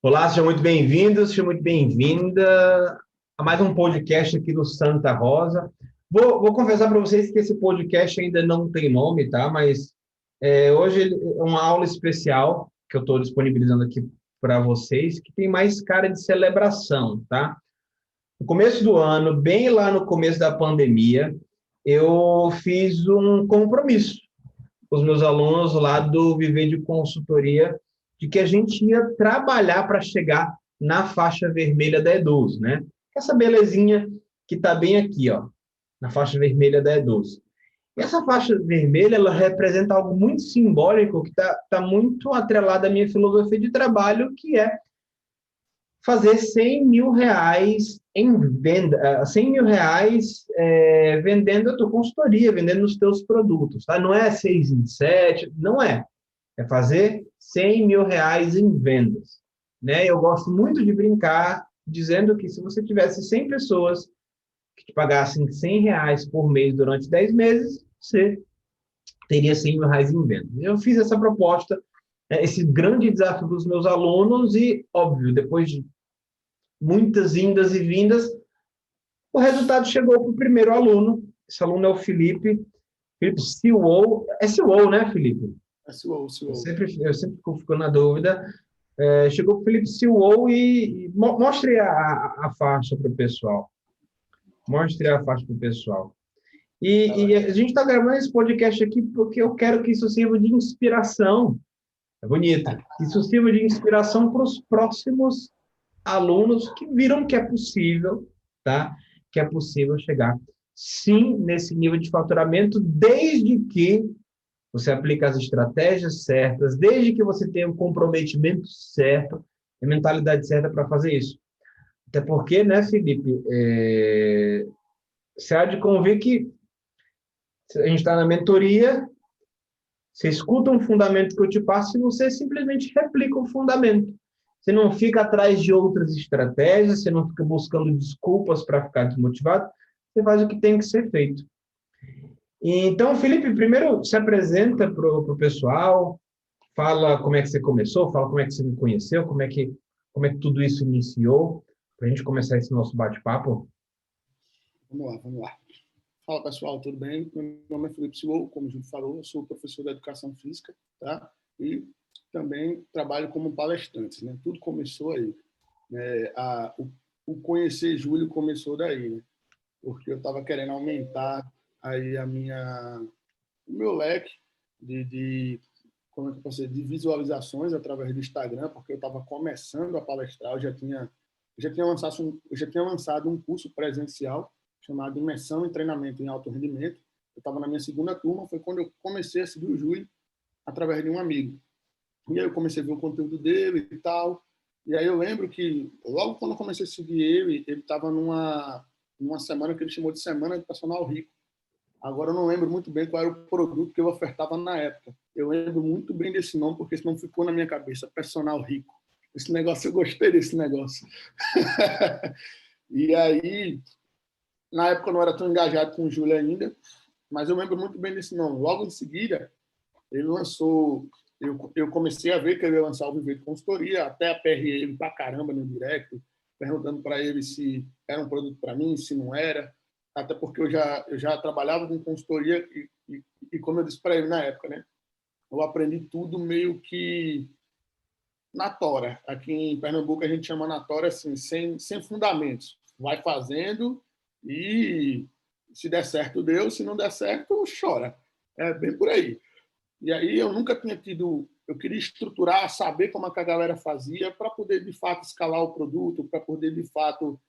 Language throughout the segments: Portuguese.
Olá, seja muito bem-vindo, seja muito bem-vinda a mais um podcast aqui do Santa Rosa. Vou confessar para vocês que esse podcast ainda não tem nome, tá? Mas hoje é uma aula especial que eu estou disponibilizando aqui para vocês, que tem mais cara de celebração, tá? No começo do ano, bem lá no começo da pandemia, eu fiz um compromisso com os meus alunos lá do Viver de Consultoria, de que a gente ia trabalhar para chegar na faixa vermelha da E12, né? Essa belezinha que está bem aqui, ó, na faixa vermelha da E12. E essa faixa vermelha, ela representa algo muito simbólico que está muito atrelado à minha filosofia de trabalho, que é fazer R$ 100.000 em venda, R$ 100.000 vendendo a tua consultoria, vendendo os teus produtos, tá? Não é 6 em 7, não é. É fazer R$ 100.000 em vendas, né? Eu gosto muito de brincar dizendo que se você tivesse 100 pessoas que te pagassem R$ 100 por mês durante 10 meses, você teria R$ 100.000 em vendas. Eu fiz essa proposta, esse grande desafio dos meus alunos e, óbvio, depois de muitas indas e vindas, o resultado chegou para o primeiro aluno. Esse aluno é o Felipe Silou. É Silou, né, Felipe? SEO, Eu SEO. sempre fico na dúvida. Chegou para o Felipe Silou e mostre a faixa para o pessoal. Mostre a faixa para o pessoal. E a gente está gravando esse podcast aqui porque eu quero que isso sirva de inspiração. É bonito. Que isso sirva de inspiração para os próximos alunos que viram que é possível, tá? Que é possível chegar, sim, nesse nível de faturamento, desde que você aplique as estratégias certas, desde que você tenha o comprometimento certo, a mentalidade certa para fazer isso. Até porque, né, Felipe, você há de convir que a gente está na mentoria, você escuta um fundamento que eu te passo e você simplesmente replica o fundamento. Você não fica atrás de outras estratégias, você não fica buscando desculpas para ficar desmotivado, você faz o que tem que ser feito. Então, Felipe, primeiro se apresenta para o pessoal, fala como é que você começou, fala como é que você me conheceu, como é que tudo isso iniciou, para a gente começar esse nosso bate-papo. Vamos lá. Fala, pessoal, tudo bem? Meu nome é Felipe Silou, como o Júlio falou, eu sou professor de Educação Física, tá? E também trabalho como palestrante, né? Tudo começou aí. Né? O conhecer Júlio começou daí, né? Porque eu estava querendo aumentar aí o meu leque como é que eu posso dizer, de visualizações através do Instagram, porque eu estava começando a palestrar, eu já tinha lançado um curso presencial chamado Imersão em Treinamento em Alto Rendimento. Eu estava na minha segunda turma, foi quando eu comecei a seguir o Júlio através de um amigo. E aí eu comecei a ver o conteúdo dele e tal. E aí eu lembro que, logo quando eu comecei a seguir ele estava numa semana que ele chamou de Semana de Personal Rico. Agora eu não lembro muito bem qual era o produto que eu ofertava na época. Eu lembro muito bem desse nome, porque esse nome ficou na minha cabeça, Personal Rico. Esse negócio, eu gostei desse negócio. E aí, na época eu não era tão engajado com o Júlio ainda, mas eu lembro muito bem desse nome. Logo em seguida, ele lançou, eu comecei a ver que ele ia lançar o Viver de Consultoria, até aperrei ele pra caramba no direct, perguntando para ele se era um produto para mim, se não era, até porque eu já trabalhava com consultoria e como eu disse para ele na época, né, eu aprendi tudo meio que na tora. Aqui em Pernambuco a gente chama na tora assim, sem fundamentos. Vai fazendo e se der certo, deu, se não der certo, chora. É bem por aí. E aí eu nunca tinha tido, eu queria estruturar, saber como a galera fazia para poder de fato escalar o produto, para poder de fato,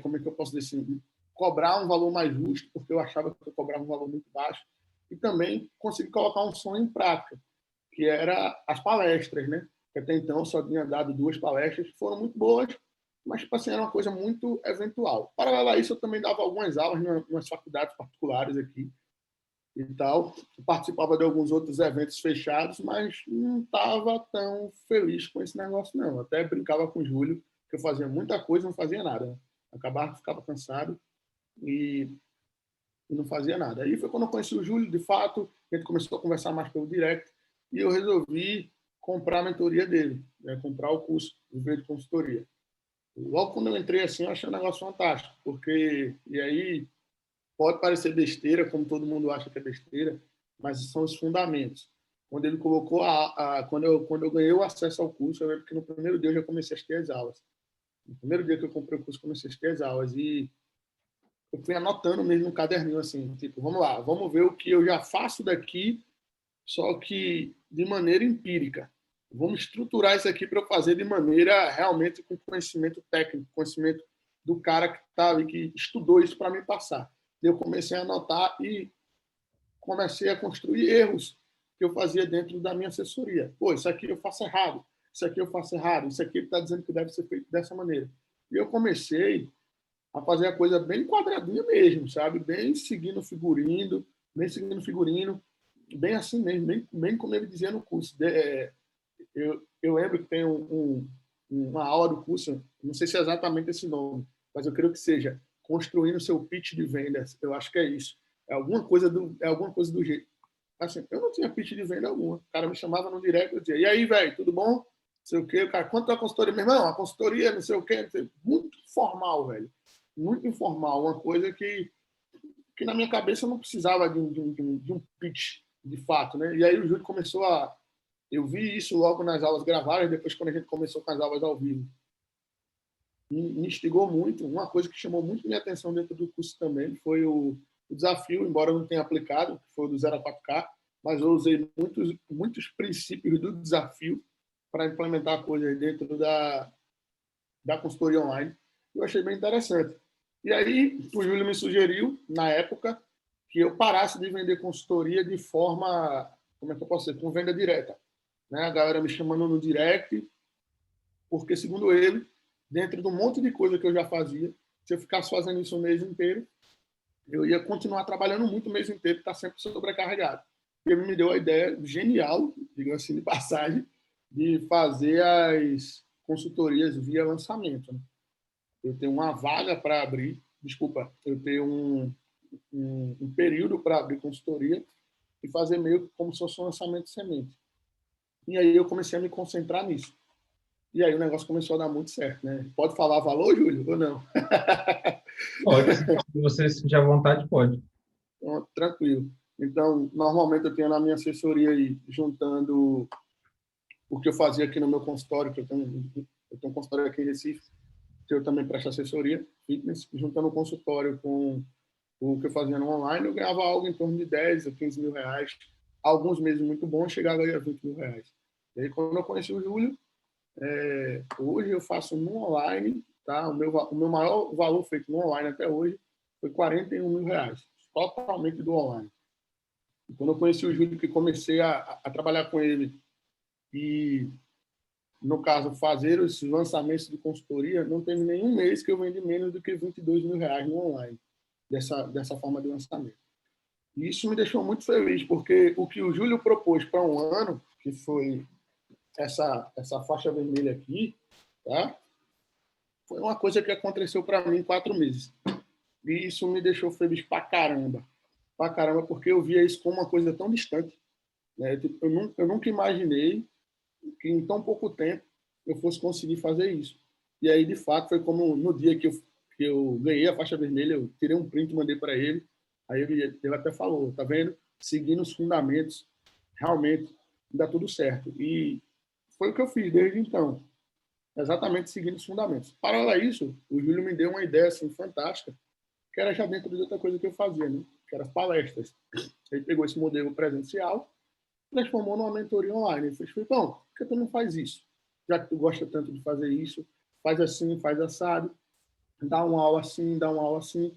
como é que eu posso dizer assim, cobrar um valor mais justo, porque eu achava que eu cobrava um valor muito baixo, e também conseguir colocar um sonho em prática, que era as palestras, né? Que até então eu só tinha dado 2 palestras, que foram muito boas, mas tipo assim, era uma coisa muito eventual. Paralelo a isso, eu também dava algumas aulas em umas faculdades particulares aqui, e tal. Participava de alguns outros eventos fechados, mas não estava tão feliz com esse negócio, não. Até brincava com o Júlio, que eu fazia muita coisa e não fazia nada. Né? Acabava, ficava cansado e não fazia nada. Aí foi quando eu conheci o Júlio, de fato, a gente começou a conversar mais pelo direct, e eu resolvi comprar a mentoria dele, né? Comprar o curso Viver de Consultoria. Logo quando eu entrei assim, eu achei um negócio fantástico, porque, e aí, pode parecer besteira, como todo mundo acha que é besteira, mas são os fundamentos. Quando ele colocou quando eu ganhei o acesso ao curso, eu lembro que no primeiro dia eu já comecei a ter as aulas. No primeiro dia que eu comprei o curso, comecei a ter as aulas e eu fui anotando mesmo no caderninho assim, tipo, vamos lá, vamos ver o que eu já faço daqui, só que de maneira empírica. Vamos estruturar isso aqui para eu fazer de maneira realmente com conhecimento técnico, conhecimento do cara que tá ali, que estudou isso para me passar. Eu comecei a anotar e comecei a construir erros que eu fazia dentro da minha assessoria. Pô, isso aqui eu faço errado, isso aqui eu faço errado, isso aqui ele está dizendo que deve ser feito dessa maneira. E eu comecei a fazer a coisa bem quadradinha mesmo, sabe? Bem seguindo figurino, bem assim mesmo, bem como ele dizia no curso. Eu lembro que tem uma aula do curso, não sei se é exatamente esse nome, mas eu creio que seja construindo seu pitch de vendas. Eu acho que é isso. É alguma coisa do jeito. Assim, eu não tinha pitch de venda alguma. O cara me chamava no direct, eu dizia, e aí, velho, tudo bom? Não sei o quê. O cara, quanto é a consultoria? Meu irmão, a consultoria, não sei o quê. Muito formal, velho. Muito informal. Uma coisa que na minha cabeça eu não precisava de um pitch, de fato, né? E aí o Júlio começou a... Eu vi isso logo nas aulas gravadas, depois quando a gente começou com as aulas ao vivo. Me instigou muito. Uma coisa que chamou muito minha atenção dentro do curso também foi o desafio, embora eu não tenha aplicado, que foi o do 0 a 4K, mas eu usei muitos princípios do desafio para implementar coisas dentro da consultoria online. Eu achei bem interessante. E aí, o Júlio me sugeriu, na época, que eu parasse de vender consultoria de forma, como é que eu posso dizer, com venda direta. Né? A galera me chamando no direct, porque, segundo ele, dentro do monte de coisa que eu já fazia, se eu ficasse fazendo isso o mês inteiro, eu ia continuar trabalhando muito o mês inteiro e estar sempre sobrecarregado. E ele me deu a ideia genial, digamos assim, de passagem, de fazer as consultorias via lançamento. Né? Eu tenho uma vaga para abrir, desculpa, eu tenho um período para abrir consultoria e fazer meio como se fosse um lançamento de semente. E aí eu comecei a me concentrar nisso. E aí o negócio começou a dar muito certo, né? Pode falar valor, Júlio, ou não? Pode, se você sentir à vontade, pode. Então, tranquilo. Então, normalmente eu tenho na minha assessoria aí, juntando o que eu fazia aqui no meu consultório, que eu tenho um consultório aqui em Recife, que eu também presto assessoria, fitness, juntando o consultório com o que eu fazia no online, eu ganhava algo em torno de 10 a 15 mil reais. Alguns meses muito bons, chegava aí a 20 mil reais. E aí, quando eu conheci o Júlio, hoje eu faço no online, tá? O meu maior valor feito no online até hoje foi 41 mil reais, totalmente do online. E quando eu conheci o Júlio, que comecei a trabalhar com ele e, no caso, fazer os lançamentos de consultoria, não teve nenhum mês que eu vendi menos do que 22 mil reais no online, dessa forma de lançamento. E isso me deixou muito feliz, porque o que o Júlio propôs para um ano, que foi essa faixa vermelha aqui, tá? Foi uma coisa que aconteceu para mim em 4 meses. E isso me deixou feliz pra caramba. Pra caramba, porque eu via isso como uma coisa tão distante. Né? Eu nunca imaginei que em tão pouco tempo eu fosse conseguir fazer isso. E aí, de fato, foi como no dia que eu ganhei a faixa vermelha, eu tirei um print e mandei para ele. Aí ele até falou, tá vendo? Seguindo os fundamentos, realmente dá tudo certo. E foi o que eu fiz desde então. Exatamente seguindo os fundamentos. Paralelo a isso, o Júlio me deu uma ideia assim, fantástica, que era já dentro de outra coisa que eu fazia, né? Que eram as palestras. Ele pegou esse modelo presencial, transformou numa mentoria online. Ele fez, Filipão, por que tu não faz isso? Já que tu gosta tanto de fazer isso, faz assim, faz assado, dá uma aula assim, dá uma aula assim.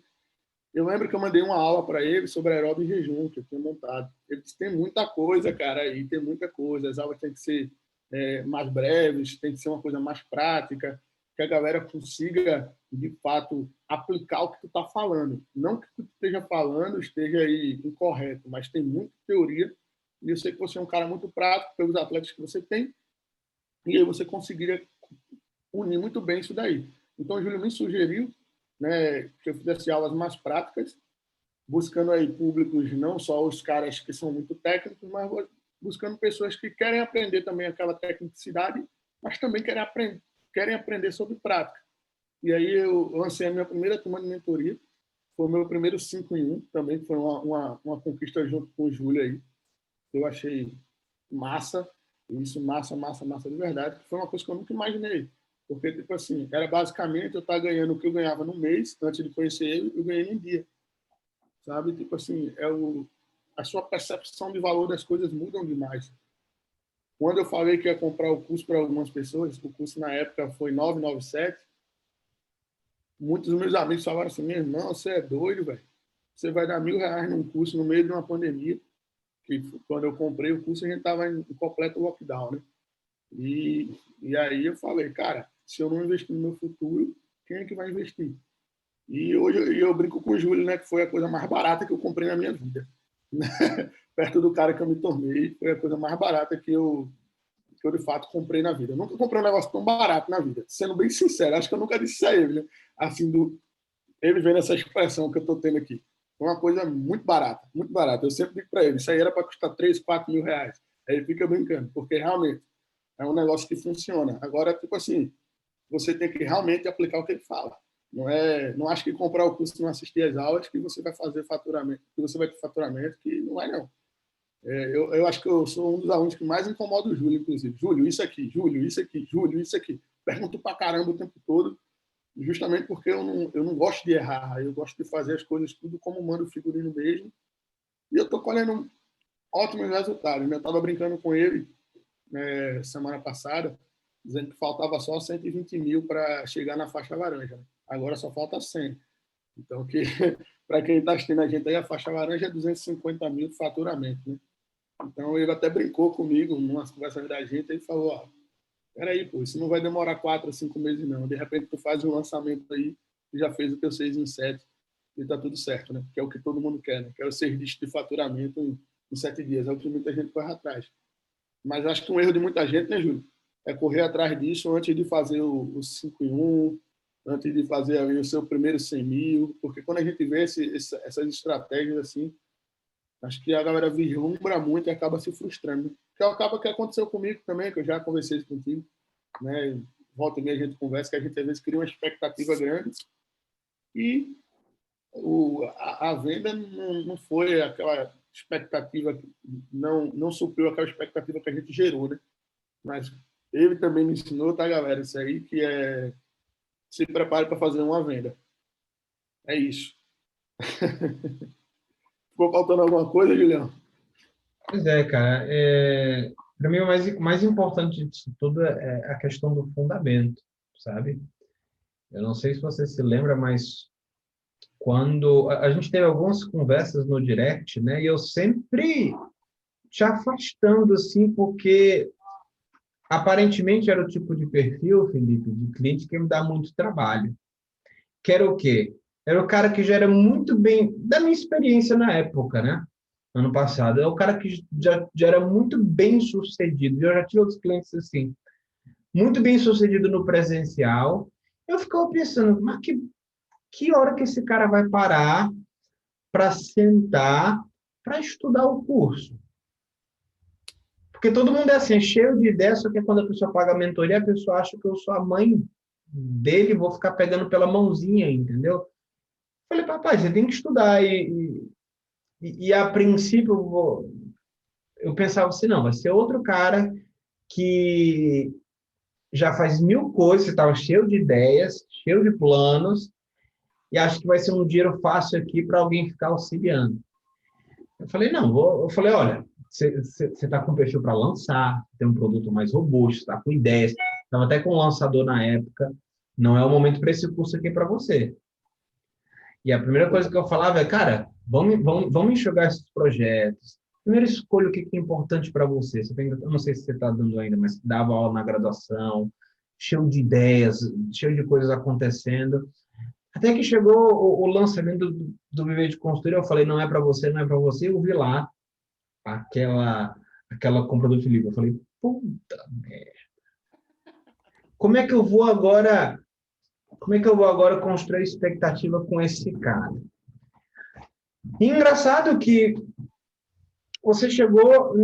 Eu lembro que eu mandei uma aula para ele sobre aeróbio em jejum, que eu tinha montado. Ele disse, tem muita coisa, cara, aí tem muita coisa. As aulas têm que ser mais breves, tem que ser uma coisa mais prática, que a galera consiga, de fato, aplicar o que tu está falando. Não que tu esteja falando esteja aí incorreto, mas tem muita teoria, e eu sei que você é um cara muito prático pelos atletas que você tem, e aí você conseguiria unir muito bem isso daí. Então, o Júlio me sugeriu, né, que eu fizesse aulas mais práticas, buscando aí públicos, não só os caras que são muito técnicos, mas buscando pessoas que querem aprender também aquela tecnicidade, mas também querem aprender sobre prática. E aí eu lancei a minha primeira turma de mentoria, foi o meu primeiro 5 em 1, também foi uma conquista junto com o Júlio aí. Eu achei massa, isso massa de verdade, que foi uma coisa que eu nunca imaginei. Porque, tipo assim, era basicamente eu estar ganhando o que eu ganhava no mês, antes de conhecer ele, eu ganhei em um dia. Sabe? Tipo assim, a sua percepção de valor das coisas mudam demais. Quando eu falei que ia comprar o curso para algumas pessoas, o curso na época foi 997, muitos dos meus amigos falaram assim, meu irmão, você é doido, velho. Você vai dar R$1.000 num curso no meio de uma pandemia, que quando eu comprei o curso a gente estava em completo lockdown, né? E aí eu falei, cara, se eu não investir no meu futuro, quem é que vai investir? E hoje eu brinco com o Júlio, né, que foi a coisa mais barata que eu comprei na minha vida. Perto do cara que eu me tornei, foi a coisa mais barata que eu de fato comprei na vida. Eu nunca comprei um negócio tão barato na vida. Sendo bem sincero, acho que eu nunca disse isso a ele, né? Assim, ele vendo essa expressão que eu estou tendo aqui. Foi uma coisa muito barata, muito barata. Eu sempre digo para ele, isso aí era para custar 3, 4 mil reais. Aí ele fica brincando, porque realmente é um negócio que funciona. Agora, tipo assim, você tem que realmente aplicar o que ele fala. Não acho que comprar o curso e não assistir às aulas que você vai fazer faturamento, que você vai ter faturamento, que não é, não. Eu acho que eu sou um dos alunos que mais incomoda o Júlio, inclusive. Júlio, isso aqui, Júlio, isso aqui, Júlio, isso aqui. Pergunto pra caramba o tempo todo, justamente porque eu não gosto de errar, eu gosto de fazer as coisas tudo como manda o figurino mesmo. E eu tô colhendo ótimos resultados. Eu estava brincando com ele semana passada, dizendo que faltava só 120 mil para chegar na faixa laranja. Agora só falta 100. Então, para quem está assistindo a gente aí, a faixa laranja é 250 mil de faturamento, né? Então, ele até brincou comigo numa conversa da gente, ele falou, ó, peraí, pô, isso não vai demorar 4 ou 5 meses, não. De repente, tu faz um lançamento aí, e já fez o teu 6 em 7, e tá tudo certo, né? Que é o que todo mundo quer, né? Que é o 6 dígitos de faturamento em 7 dias. É o que muita gente corre atrás. Mas acho que um erro de muita gente, né, Júlio? É correr atrás disso antes de fazer o 5 em 1, antes de fazer ali o seu primeiro 100 mil, porque quando a gente vê essas estratégias assim, acho que a galera vislumbra muito e acaba se frustrando. Que acaba que aconteceu comigo também, que eu já conversei isso contigo, né? Volta e meia a gente conversa, que a gente às vezes cria uma expectativa grande e a venda não foi aquela expectativa, não supriu aquela expectativa que a gente gerou, né? Mas ele também me ensinou, tá, galera? Isso aí que se prepare para fazer uma venda. É isso. Ficou faltando alguma coisa, Julião? Pois é, cara. Para mim, o mais importante disso tudo é a questão do fundamento, sabe? Eu não sei se você se lembra, mas quando a gente teve algumas conversas no direct, né? E eu sempre te afastando, assim, porque aparentemente era o tipo de perfil, Felipe, de cliente que me dá muito trabalho. Que era o quê? Era o cara que já era muito bem, da minha experiência na época, né? Ano passado. É o cara que já era muito bem sucedido. Eu já tive outros clientes assim, muito bem sucedido no presencial. Eu ficava pensando, mas que hora que esse cara vai parar para sentar para estudar o curso? Porque todo mundo é assim, cheio de ideias, só que quando a pessoa paga a mentoria, a pessoa acha que eu sou a mãe dele, vou ficar pegando pela mãozinha, entendeu? Falei, papai, você tem que estudar. E a princípio, eu pensava assim, não, vai ser outro cara que já faz 1000 coisas, estava cheio de ideias, cheio de planos, e acho que vai ser um dinheiro fácil aqui para alguém ficar auxiliando. Eu falei, não, eu falei, olha, você está com perfil para lançar, tem um produto mais robusto, está com ideias, estava até com um lançador na época, não é o momento para esse curso aqui para você. E a primeira coisa que eu falava é, cara, vamos enxugar esses projetos. Primeiro escolha o que é importante para você. Eu não sei se você está dando ainda, mas dava aula na graduação, cheio de ideias, cheio de coisas acontecendo. Até que chegou o lançamento do Viver de Consultoria, eu falei, não é para você, não é para você. Eu vi lá aquela compra do Felipe. Eu falei, puta merda. Como é que eu vou agora construir expectativa com esse cara? E engraçado que você chegou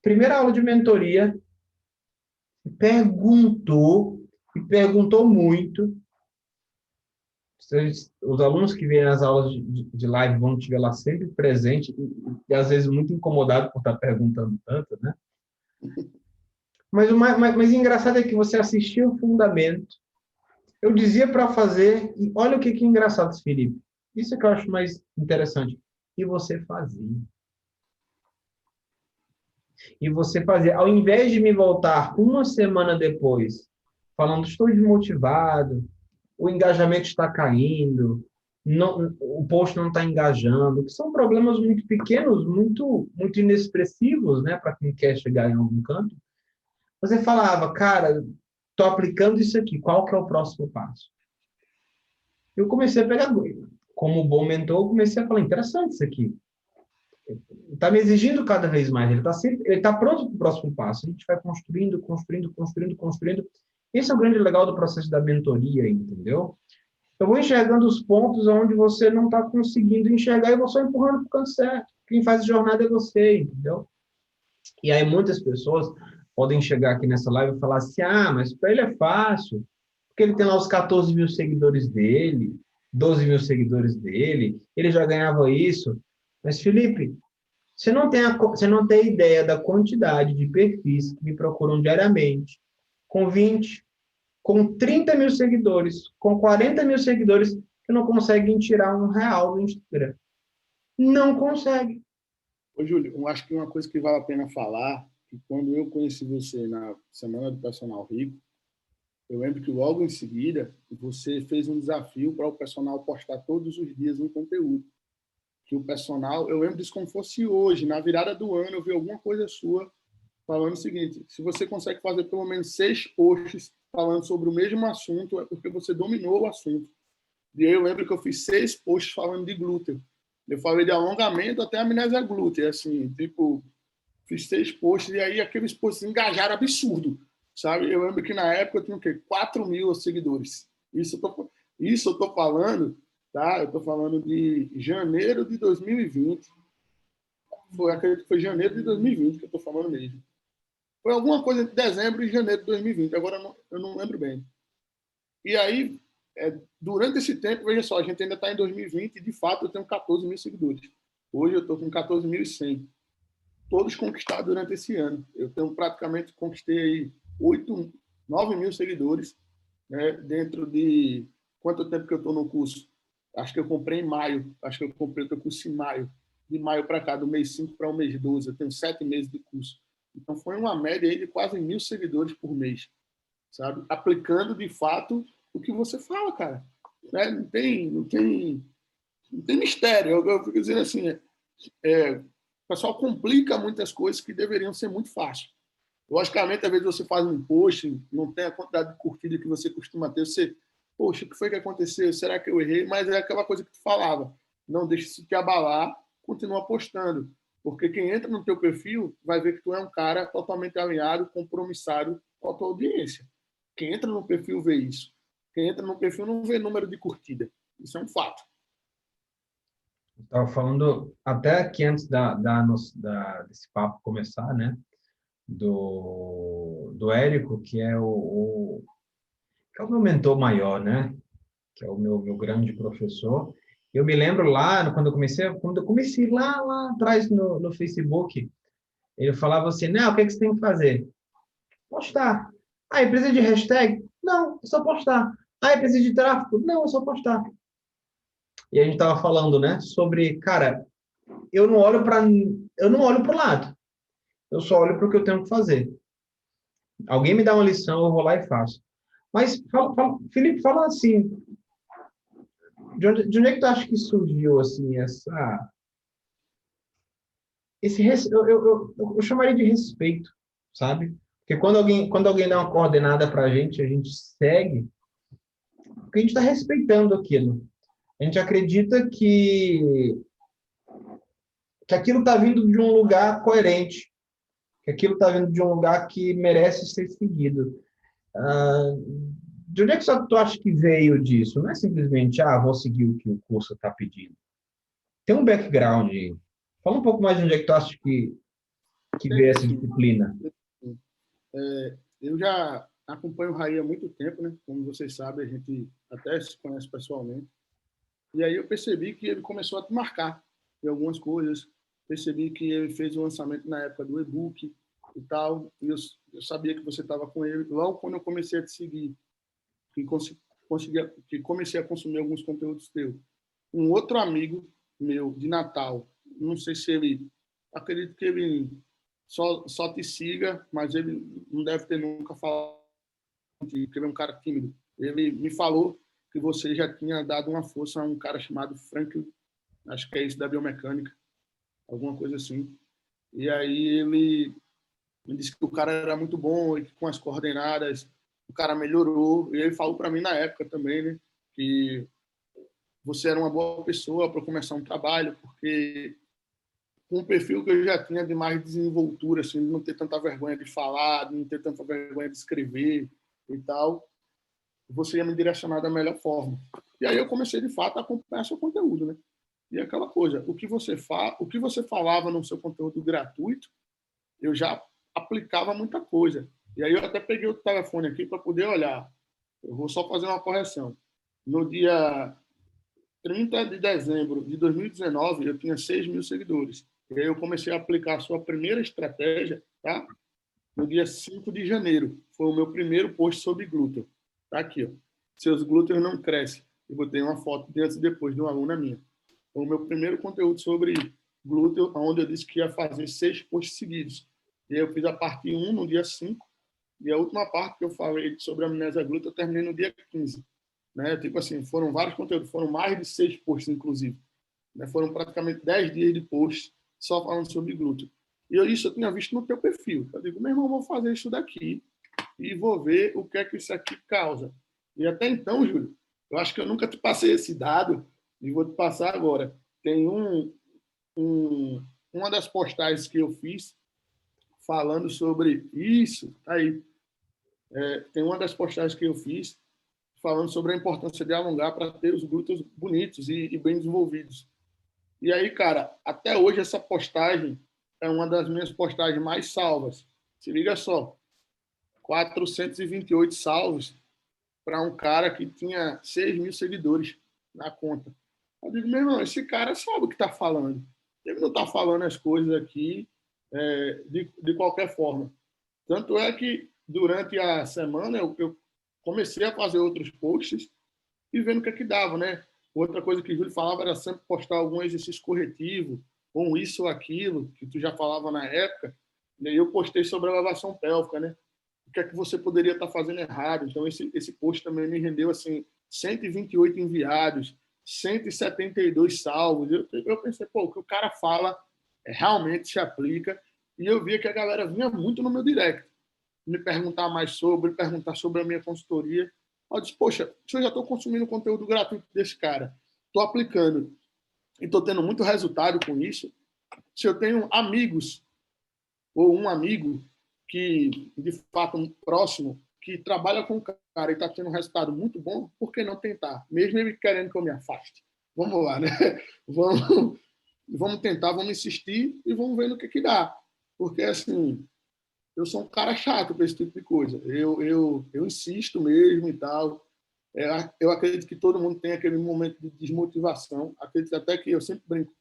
Primeira aula de mentoria, e perguntou muito. Os alunos que vêm às aulas de live vão estiver lá sempre presente e às vezes muito incomodado por estar perguntando tanto, né? Mas o mais engraçado é que você assistia o fundamento, eu dizia para fazer, e olha o que é engraçado, Felipe. Isso é que eu acho mais interessante. E você fazia. E você fazia. Ao invés de me voltar uma semana depois, falando, estou desmotivado, o engajamento está caindo, não, o post não está engajando, que são problemas muito pequenos, muito inexpressivos, né, para quem quer chegar em algum canto. Você falava, cara, estou aplicando isso aqui, qual que é o próximo passo? Eu comecei a pegar, como bom mentor, eu comecei a falar, interessante isso aqui. Está me exigindo cada vez mais, ele está pronto para o próximo passo. A gente vai construindo, construindo, construindo, construindo. Esse é o grande legal do processo da mentoria, entendeu? Eu vou enxergando os pontos onde você não está conseguindo enxergar e vou só empurrando para o canto certo. Quem faz a jornada é você, entendeu? E aí muitas pessoas podem chegar aqui nessa live e falar assim, mas para ele é fácil, porque ele tem lá os 14 mil seguidores dele, 12 mil seguidores dele, ele já ganhava isso. Mas, Felipe, você não tem ideia da quantidade de perfis que me procuram diariamente, com 20, com 30 mil seguidores, com 40 mil seguidores, que não conseguem tirar R$ 1 do Instagram. Não consegue. Ô, Júlio, eu acho que uma coisa que vale a pena falar, que quando eu conheci você na Semana do Personal Rico, eu lembro que logo em seguida você fez um desafio para o personal postar todos os dias um conteúdo. Que o personal, eu lembro disso como fosse hoje, na virada do ano, eu vi alguma coisa sua falando o seguinte, se você consegue fazer pelo menos 6 posts falando sobre o mesmo assunto, é porque você dominou o assunto. E aí eu lembro que eu fiz 6 posts falando de glúteo. Eu falei de alongamento até amnésia glútea, assim, tipo, fiz 6 posts e aí aqueles posts engajaram absurdo, sabe? Eu lembro que na época eu tinha o quê? 4 mil seguidores. Isso eu tô falando, tá? Eu tô falando de janeiro de 2020. Acredito que foi janeiro de 2020 que eu tô falando mesmo. Foi alguma coisa entre dezembro e janeiro de 2020, agora eu não lembro bem. E aí, durante esse tempo, veja só, a gente ainda está em 2020 e, de fato, eu tenho 14 mil seguidores. Hoje eu estou com 14.100. Todos conquistados durante esse ano. Eu tenho praticamente, conquistei 9 mil seguidores, né, dentro de... Quanto tempo que eu estou no curso? Acho que eu comprei em maio. Acho que eu comprei o curso em maio. De maio para cá, do mês 5 para o mês 12. Eu tenho 7 meses de curso. Então, foi uma média aí de quase 1.000 seguidores por mês, sabe? Aplicando, de fato, o que você fala, cara. Né? Não tem mistério. Eu fico dizendo assim, o pessoal complica muitas coisas que deveriam ser muito fáceis. Logicamente, às vezes você faz um post, não tem a quantidade de curtida que você costuma ter, você, poxa, o que foi que aconteceu? Será que eu errei? Mas é aquela coisa que tu falava, não deixe se te abalar, continua postando. Porque quem entra no teu perfil vai ver que tu é um cara totalmente alinhado, compromissado com a tua audiência. Quem entra no perfil vê isso. Quem entra no perfil não vê número de curtida. Isso é um fato. Estava falando até aqui antes desse papo começar, né? Do Érico, que é que é o meu mentor maior, né? Que é o meu grande professor. Eu me lembro lá, quando eu comecei lá atrás no Facebook, ele falava assim, não, o que você tem que fazer? Postar. Aí, precisa de hashtag? Não, é só postar. Aí, precisa de tráfego? Não, é só postar. E a gente estava falando, né, sobre, cara, eu não olho para o lado. Eu só olho para o que eu tenho que fazer. Alguém me dá uma lição, eu vou lá e faço. Mas, Felipe, fala assim, de onde é que tu acha que surgiu, assim, eu chamaria de respeito, sabe? Porque quando alguém dá uma coordenada para a gente segue, porque a gente está respeitando aquilo. A gente acredita que aquilo está vindo de um lugar coerente, que aquilo está vindo de um lugar que merece ser seguido. De onde é que tu acha que veio disso? Não é simplesmente, vou seguir o que o curso está pedindo. Tem um background. Fala um pouco mais de onde é que tu acha que veio essa disciplina? Eu já acompanho o Raí há muito tempo, né? Como vocês sabem, a gente até se conhece pessoalmente. E aí eu percebi que ele começou a te marcar em algumas coisas. Percebi que ele fez o lançamento na época do e-book e tal. E eu sabia que você estava com ele. Logo quando eu comecei a te seguir, que comecei a consumir alguns conteúdos teus. Um outro amigo meu de Natal, não sei se ele, acredito que ele só te siga, mas ele não deve ter nunca falado contigo, porque ele é um cara tímido. Ele me falou que você já tinha dado uma força a um cara chamado Franklin, acho que é isso da biomecânica, alguma coisa assim. E aí ele me disse que o cara era muito bom e que com as coordenadas o cara melhorou. E ele falou para mim na época também, né, que você era uma boa pessoa para começar um trabalho, porque com um perfil que eu já tinha de mais desenvoltura, assim, de não ter tanta vergonha de falar, de não ter tanta vergonha de escrever e tal, você ia me direcionar da melhor forma. E aí eu comecei, de fato, a acompanhar seu conteúdo, né? E aquela coisa, o que você falava no seu conteúdo gratuito, eu já aplicava muita coisa. E aí eu até peguei o telefone aqui para poder olhar. Eu vou só fazer uma correção. No dia 30 de dezembro de 2019, eu tinha 6 mil seguidores. E aí eu comecei a aplicar a sua primeira estratégia, tá? No dia 5 de janeiro. Foi o meu primeiro post sobre glúteo. Tá aqui, ó. Seus glúteos não crescem. Eu botei uma foto de antes e depois de uma aluna minha. Foi o meu primeiro conteúdo sobre glúteo, onde eu disse que ia fazer 6 posts seguidos. E aí eu fiz a parte 1 no dia 5, e a última parte que eu falei sobre a amnésia glútea, eu terminei no dia 15. Né? Tipo assim, foram vários conteúdos, foram mais de 6 posts, inclusive. Né? Foram praticamente 10 dias de post só falando sobre glúteo. E isso eu tinha visto no teu perfil. Eu digo, meu irmão, vou fazer isso daqui e vou ver o que é que isso aqui causa. E até então, Júlio, eu acho que eu nunca te passei esse dado e vou te passar agora. Tem uma das postagens que eu fiz falando sobre isso, aí, tem uma das postagens que eu fiz falando sobre a importância de alongar para ter os glúteos bonitos e bem desenvolvidos. E aí, cara, até hoje essa postagem é uma das minhas postagens mais salvas. Se liga só, 428 salvos para um cara que tinha 6 mil seguidores na conta. Eu digo, meu irmão, esse cara sabe o que está falando. Ele não está falando as coisas aqui de qualquer forma. Tanto é que, durante a semana, eu comecei a fazer outros posts e vendo o que é que dava, né? Outra coisa que o Júlio falava era sempre postar algum exercício corretivo, ou isso ou aquilo, que tu já falava na época. E aí eu postei sobre a elevação pélvica, né? O que é que você poderia estar fazendo errado? Então, esse post também me rendeu, assim, 128 enviados, 172 salvos. Eu pensei, pô, o que o cara fala realmente se aplica. E eu via que a galera vinha muito no meu direct, me perguntar mais perguntar sobre a minha consultoria. Eu disse, poxa, se eu já estou consumindo conteúdo gratuito desse cara, estou aplicando e estou tendo muito resultado com isso, se eu tenho amigos ou um amigo que, de fato, um próximo, que trabalha com o cara e está tendo um resultado muito bom, por que não tentar? Mesmo ele querendo que eu me afaste. Vamos lá, né? Vamos tentar, vamos insistir e vamos ver no que dá. Porque, assim, eu sou um cara chato para esse tipo de coisa. Eu insisto mesmo e tal. Eu acredito que todo mundo tem aquele momento de desmotivação. Acredito até que eu sempre brinco.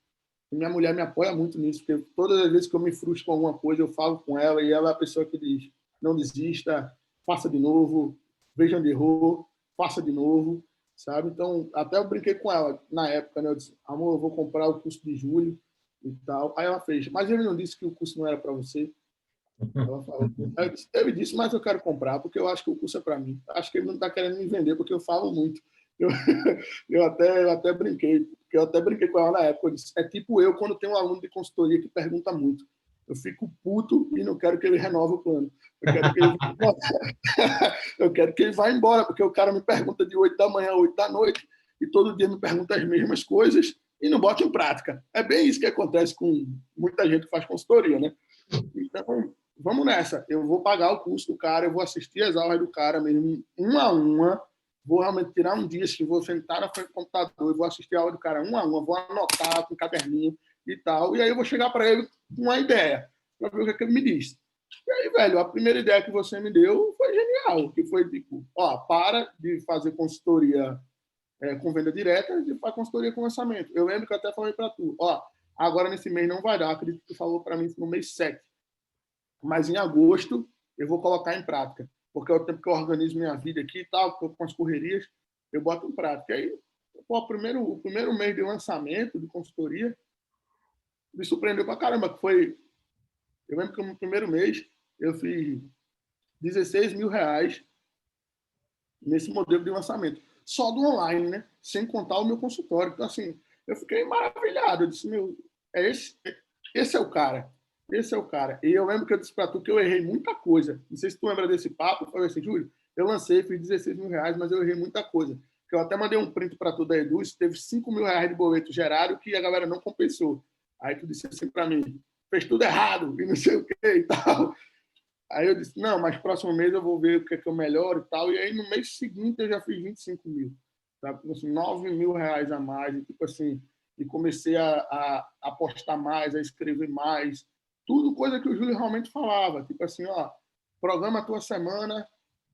Minha mulher me apoia muito nisso, porque todas as vezes que eu me frustro com alguma coisa, eu falo com ela e ela é a pessoa que diz: não desista, faça de novo, veja onde errou, faça de novo, sabe? Então, até eu brinquei com ela na época, né? Eu disse: amor, eu vou comprar o curso de julho e tal. Aí ela fez: mas ele não disse que o curso não era para você? Ela falou: ele disse, mas eu quero comprar porque eu acho que o curso é para mim. Acho que ele não está querendo me vender porque eu falo muito. Eu, eu até brinquei, porque eu até brinquei com ela na época. Eu disse, é tipo eu quando tem um aluno de consultoria que pergunta muito. Eu fico puto e não quero que ele renove o plano. Eu quero que ele vá embora, porque o cara me pergunta de 8 da manhã a 8 da noite e todo dia me pergunta as mesmas coisas e não bota em prática. É bem isso que acontece com muita gente que faz consultoria, né? Então, vamos nessa. Eu vou pagar o curso do cara, eu vou assistir as aulas do cara mesmo, uma a uma. Vou realmente tirar um dia, que vou sentar na frente do computador e vou assistir a aula do cara uma a uma, vou anotar com um caderninho e tal. E aí eu vou chegar para ele com uma ideia. para ver o que é que ele me diz. E aí, velho, a primeira ideia que você me deu foi genial, que foi tipo, ó, para de fazer consultoria com venda direta e faz consultoria com lançamento. Eu lembro que eu até falei para tu, ó, agora nesse mês não vai dar, acredito que tu falou para mim no mês 7, mas em agosto eu vou colocar em prática, porque é o tempo que eu organizo minha vida aqui e tal, com as correrias, eu boto em prática. E aí, pô, o primeiro mês de lançamento de consultoria me surpreendeu pra caramba, que foi, eu lembro que no primeiro mês eu fiz R$16.000 nesse modelo de lançamento. Só do online, né? Sem contar o meu consultório. Então, assim, eu fiquei maravilhado. Eu disse, meu, esse é o cara. Esse é o cara. E eu lembro que eu disse para tu que eu errei muita coisa. Não sei se tu lembra desse papo. Eu falei assim, Júlio, eu lancei, fiz R$16.000, mas eu errei muita coisa. Eu até mandei um print para tu da Edu, teve R$5.000 de boleto gerado que a galera não compensou. Aí tu disse assim para mim, fez tudo errado, e não sei o que e tal. Aí eu disse, não, mas próximo mês eu vou ver o que é que eu melhoro e tal. E aí no mês seguinte eu já fiz 25 mil. Tá? Assim, R$9.000 a mais. E, tipo assim, e comecei a apostar mais, a escrever mais. Tudo coisa que o Júlio realmente falava. Tipo assim, ó, programa a tua semana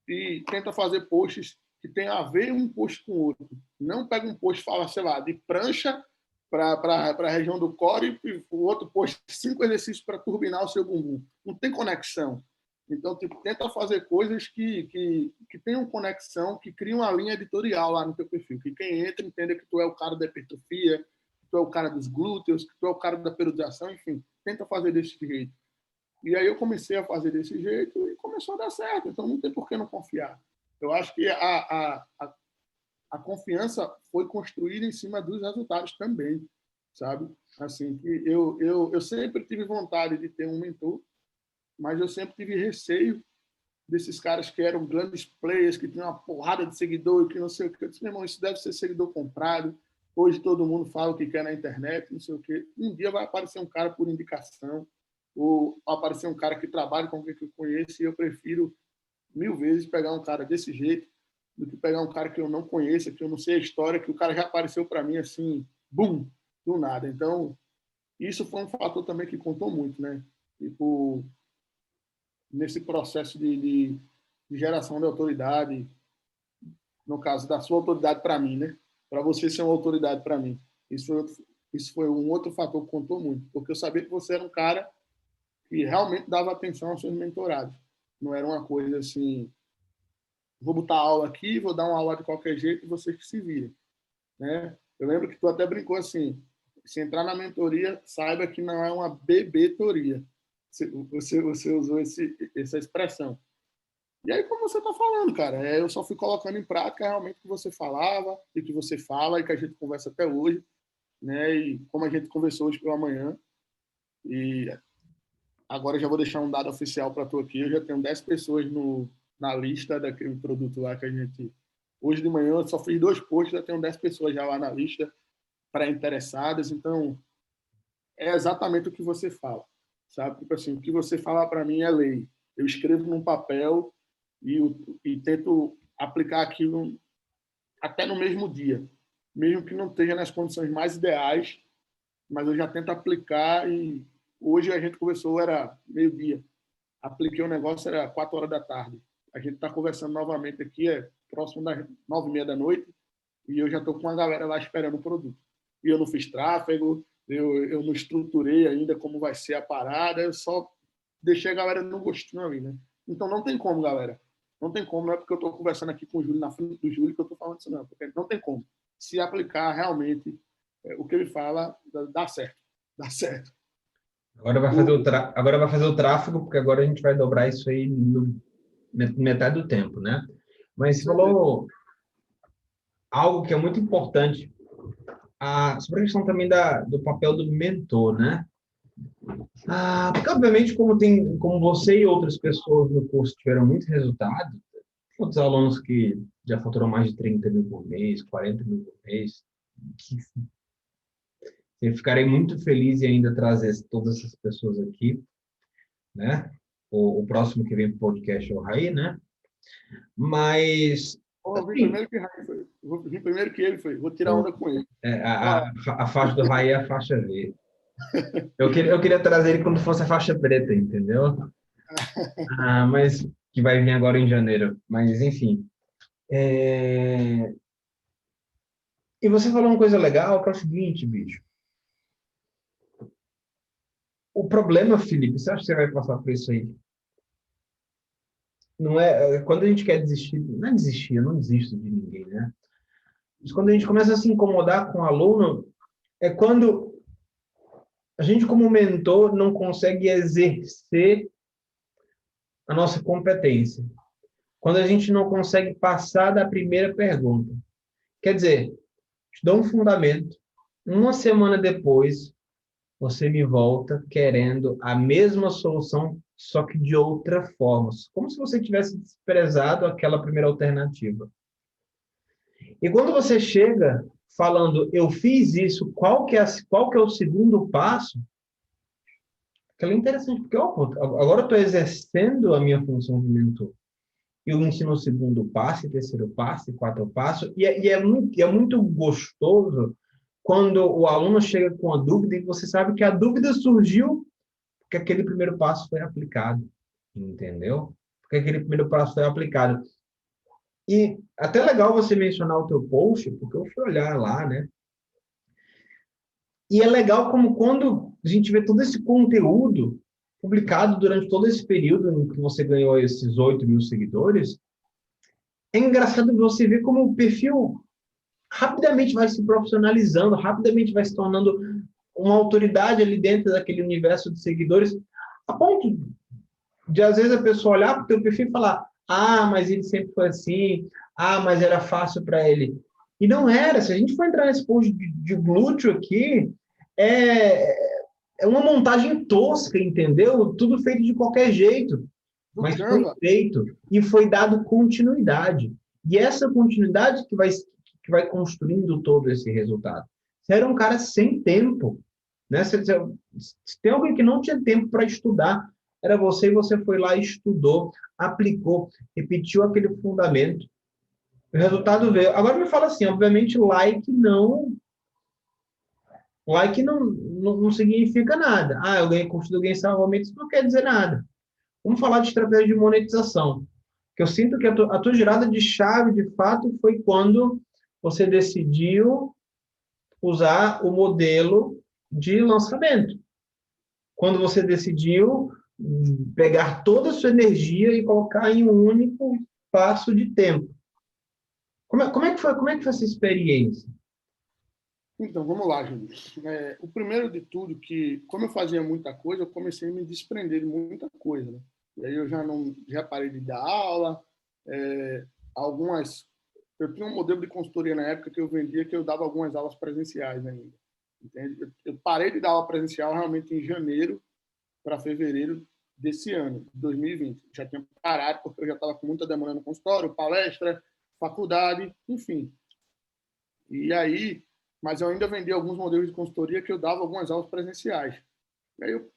e tenta fazer posts que tem a ver um post com o outro. Não pega um post e fala, sei lá, de prancha para a região do core e o outro post 5 exercícios para turbinar o seu bumbum. Não tem conexão. Então, tipo, tenta fazer coisas que tenham conexão, que criam uma linha editorial lá no teu perfil. Que quem entra entenda que tu é o cara da hipertrofia, que tu é o cara dos glúteos, que tu é o cara da periodização, enfim. Tenta fazer desse jeito. E aí eu comecei a fazer desse jeito e começou a dar certo. Então, não tem por que não confiar. Eu acho que a confiança foi construída em cima dos resultados também, sabe? Assim, que eu sempre tive vontade de ter um mentor, mas eu sempre tive receio desses caras que eram grandes players, que tinham uma porrada de seguidor e que não sei o que. Eu disse, meu irmão, isso deve ser seguidor comprado. Hoje todo mundo fala o que quer na internet, não sei o que. Um dia vai aparecer um cara por indicação, ou aparecer um cara que trabalha com quem eu conheço, e eu prefiro 1000 vezes pegar um cara desse jeito do que pegar um cara que eu não conheço, que eu não sei a história, que o cara já apareceu para mim assim, bum, do nada. Então, isso foi um fator também que contou muito, né? Tipo, nesse processo de geração de autoridade, no caso da sua autoridade para mim, né? Para você ser uma autoridade para mim. Isso foi um outro fator que contou muito, porque eu sabia que você era um cara que realmente dava atenção aos seus mentorados. Não era uma coisa assim, vou botar aula aqui, vou dar uma aula de qualquer jeito e vocês que se virem, né? Eu lembro que tu até brincou assim, se entrar na mentoria, saiba que não é uma bebetoria. Você usou essa expressão. E aí, como você está falando, cara, eu só fui colocando em prática realmente o que você falava e o que você fala e que a gente conversa até hoje, né? E como a gente conversou hoje pela manhã. E agora eu já vou deixar um dado oficial para tu aqui. Eu já tenho 10 pessoas na lista daquele produto lá que a gente... Hoje de manhã eu só fiz 2 posts, já tenho 10 pessoas já lá na lista para interessadas. Então, é exatamente o que você fala, sabe? Tipo assim, o que você fala para mim é lei. Eu escrevo num papel e tento aplicar aquilo até no mesmo dia, mesmo que não esteja nas condições mais ideais, mas eu já tento aplicar e hoje a gente conversou, era meio-dia, apliquei o negócio, era 4 horas da tarde. A gente está conversando novamente aqui, próximo das 9h30 da noite, e eu já estou com a galera lá esperando o produto. E eu não fiz tráfego, eu não estruturei ainda como vai ser a parada, eu só deixei a galera no gostinho ali, né? Então não tem como, galera. Não tem como, não é porque eu estou conversando aqui com o Júlio, na frente do Júlio, que eu estou falando isso, não. Porque não tem como. Se aplicar realmente o que ele fala, dá certo. Dá certo. Agora vai fazer o tráfego, porque agora a gente vai dobrar isso aí no metade do tempo, né? Mas você falou algo que é muito importante, sobre a questão também do papel do mentor, né? Porque, obviamente, como você e outras pessoas no curso tiveram muito resultado, outros alunos que já faturam mais de 30 mil por mês, 40 mil por mês, eu ficarei muito feliz em ainda trazer todas essas pessoas aqui, né? O próximo que vem para o podcast é o Raí, né? Mas, Eu vi assim, primeiro que Raí foi. Eu vi primeiro que ele foi. Vou tirar onda com ele. a faixa do Raí é a faixa V. Eu queria trazer ele quando fosse a faixa preta, entendeu? Ah, mas que vai vir agora em janeiro. Mas, enfim. É, E você falou uma coisa legal, que é o seguinte, bicho. O problema, Felipe, você acha que você vai passar por isso aí? Não é, quando a gente quer desistir, não é desistir, eu não desisto de ninguém, né? Mas quando a gente começa a se incomodar com o aluno, é quando a gente, como mentor, não consegue exercer a nossa competência. Quando a gente não consegue passar da primeira pergunta. Quer dizer, te dou um fundamento. Uma semana depois, você me volta querendo a mesma solução, só que de outra forma. Como se você tivesse desprezado aquela primeira alternativa. E quando você chega falando, eu fiz isso, qual que é o segundo passo? Aquilo é interessante, porque agora eu estou exercendo a minha função de mentor. Eu ensino o segundo passo, terceiro passo, quarto passo, é muito gostoso quando o aluno chega com a dúvida e você sabe que a dúvida surgiu porque aquele primeiro passo foi aplicado, entendeu? Porque aquele primeiro passo foi aplicado. E até legal você mencionar o teu post, porque eu fui olhar lá, né? E é legal como quando a gente vê todo esse conteúdo publicado durante todo esse período em que você ganhou esses 8 mil seguidores, é engraçado você ver como o perfil rapidamente vai se profissionalizando, rapidamente vai se tornando uma autoridade ali dentro daquele universo de seguidores, a ponto de, às vezes, a pessoa olhar para o teu perfil e falar, ah, mas ele sempre foi assim, ah, mas era fácil para ele. E não era. Se a gente for entrar nesse post de glúteo aqui, é uma montagem tosca, entendeu? Tudo feito de qualquer jeito. Do Mas foi Canva. feito e foi dado continuidade. E essa continuidade que vai construindo todo esse resultado. Você era um cara sem tempo, né? Se tem alguém que não tinha tempo para estudar, era você e você foi lá, estudou, aplicou, repetiu aquele fundamento. O resultado veio. Agora me fala assim, obviamente, like não significa nada. Ah, eu ganhei curso, eu ganhei salvamento, isso não quer dizer nada. Vamos falar de estratégia de monetização. Que eu sinto que a tua girada de chave, de fato, foi quando você decidiu usar o modelo de lançamento. Quando você decidiu pegar toda a sua energia e colocar em um único passo de tempo. Como é que foi essa experiência? Então, vamos lá, Júlio. O primeiro de tudo, que como eu fazia muita coisa, eu comecei a me desprender de muita coisa, né? E aí eu já parei de dar aula, é, algumas... Eu tinha um modelo de consultoria na época que eu vendia, que eu dava algumas aulas presenciais ainda. Entende? Eu parei de dar aula presencial realmente em janeiro para fevereiro desse ano, 2020. Já tinha parado porque eu já estava com muita demanda no consultório, palestra, faculdade, enfim. E aí, mas eu ainda vendi alguns modelos de consultoria que eu dava algumas aulas presenciais. E aí eu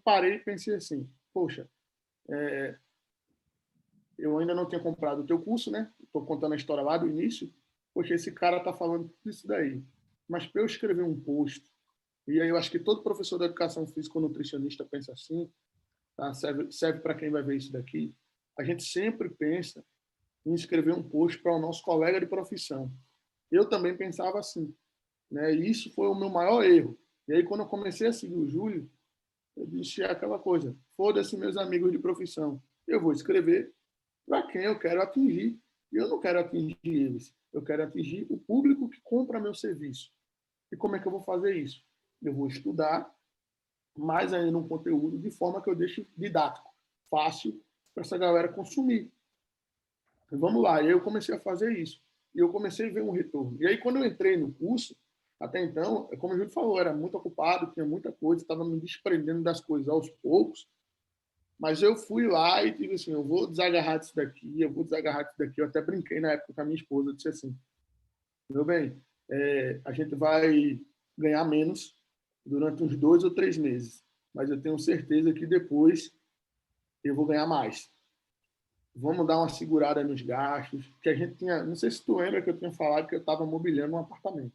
parei e pensei assim, poxa, eu ainda não tinha comprado o teu curso, né? Estou contando a história lá do início. Poxa, esse cara está falando disso daí. Mas para eu escrever um post, e aí eu acho que todo professor da educação física ou nutricionista pensa assim, tá? Serve para quem vai ver isso daqui. A gente sempre pensa em escrever um post para o nosso colega de profissão. Eu também pensava assim, né? E isso foi o meu maior erro. E aí, quando eu comecei a seguir o Júlio, eu disse aquela coisa: foda-se meus amigos de profissão. Eu vou escrever para quem eu quero atingir. E eu não quero atingir eles. Eu quero atingir o público que compra meu serviço. E como é que eu vou fazer isso? Eu vou estudar mais ainda um conteúdo de forma que eu deixe didático, fácil para essa galera consumir. Então, vamos lá. E aí eu comecei a fazer isso. E eu comecei a ver um retorno. E aí, quando eu entrei no curso, até então, como o Júlio falou, eu era muito ocupado, tinha muita coisa, estava me desprendendo das coisas aos poucos. Mas eu fui lá e disse assim: eu vou desagarrar disso daqui, eu vou desagarrar disso daqui. Eu até brinquei na época com a minha esposa, eu disse assim: meu bem, a gente vai ganhar menos durante uns 2 ou 3 meses, mas eu tenho certeza que depois eu vou ganhar mais. Vamos dar uma segurada nos gastos, que a gente tinha, não sei se tu lembra que eu tinha falado que eu estava mobiliando um apartamento,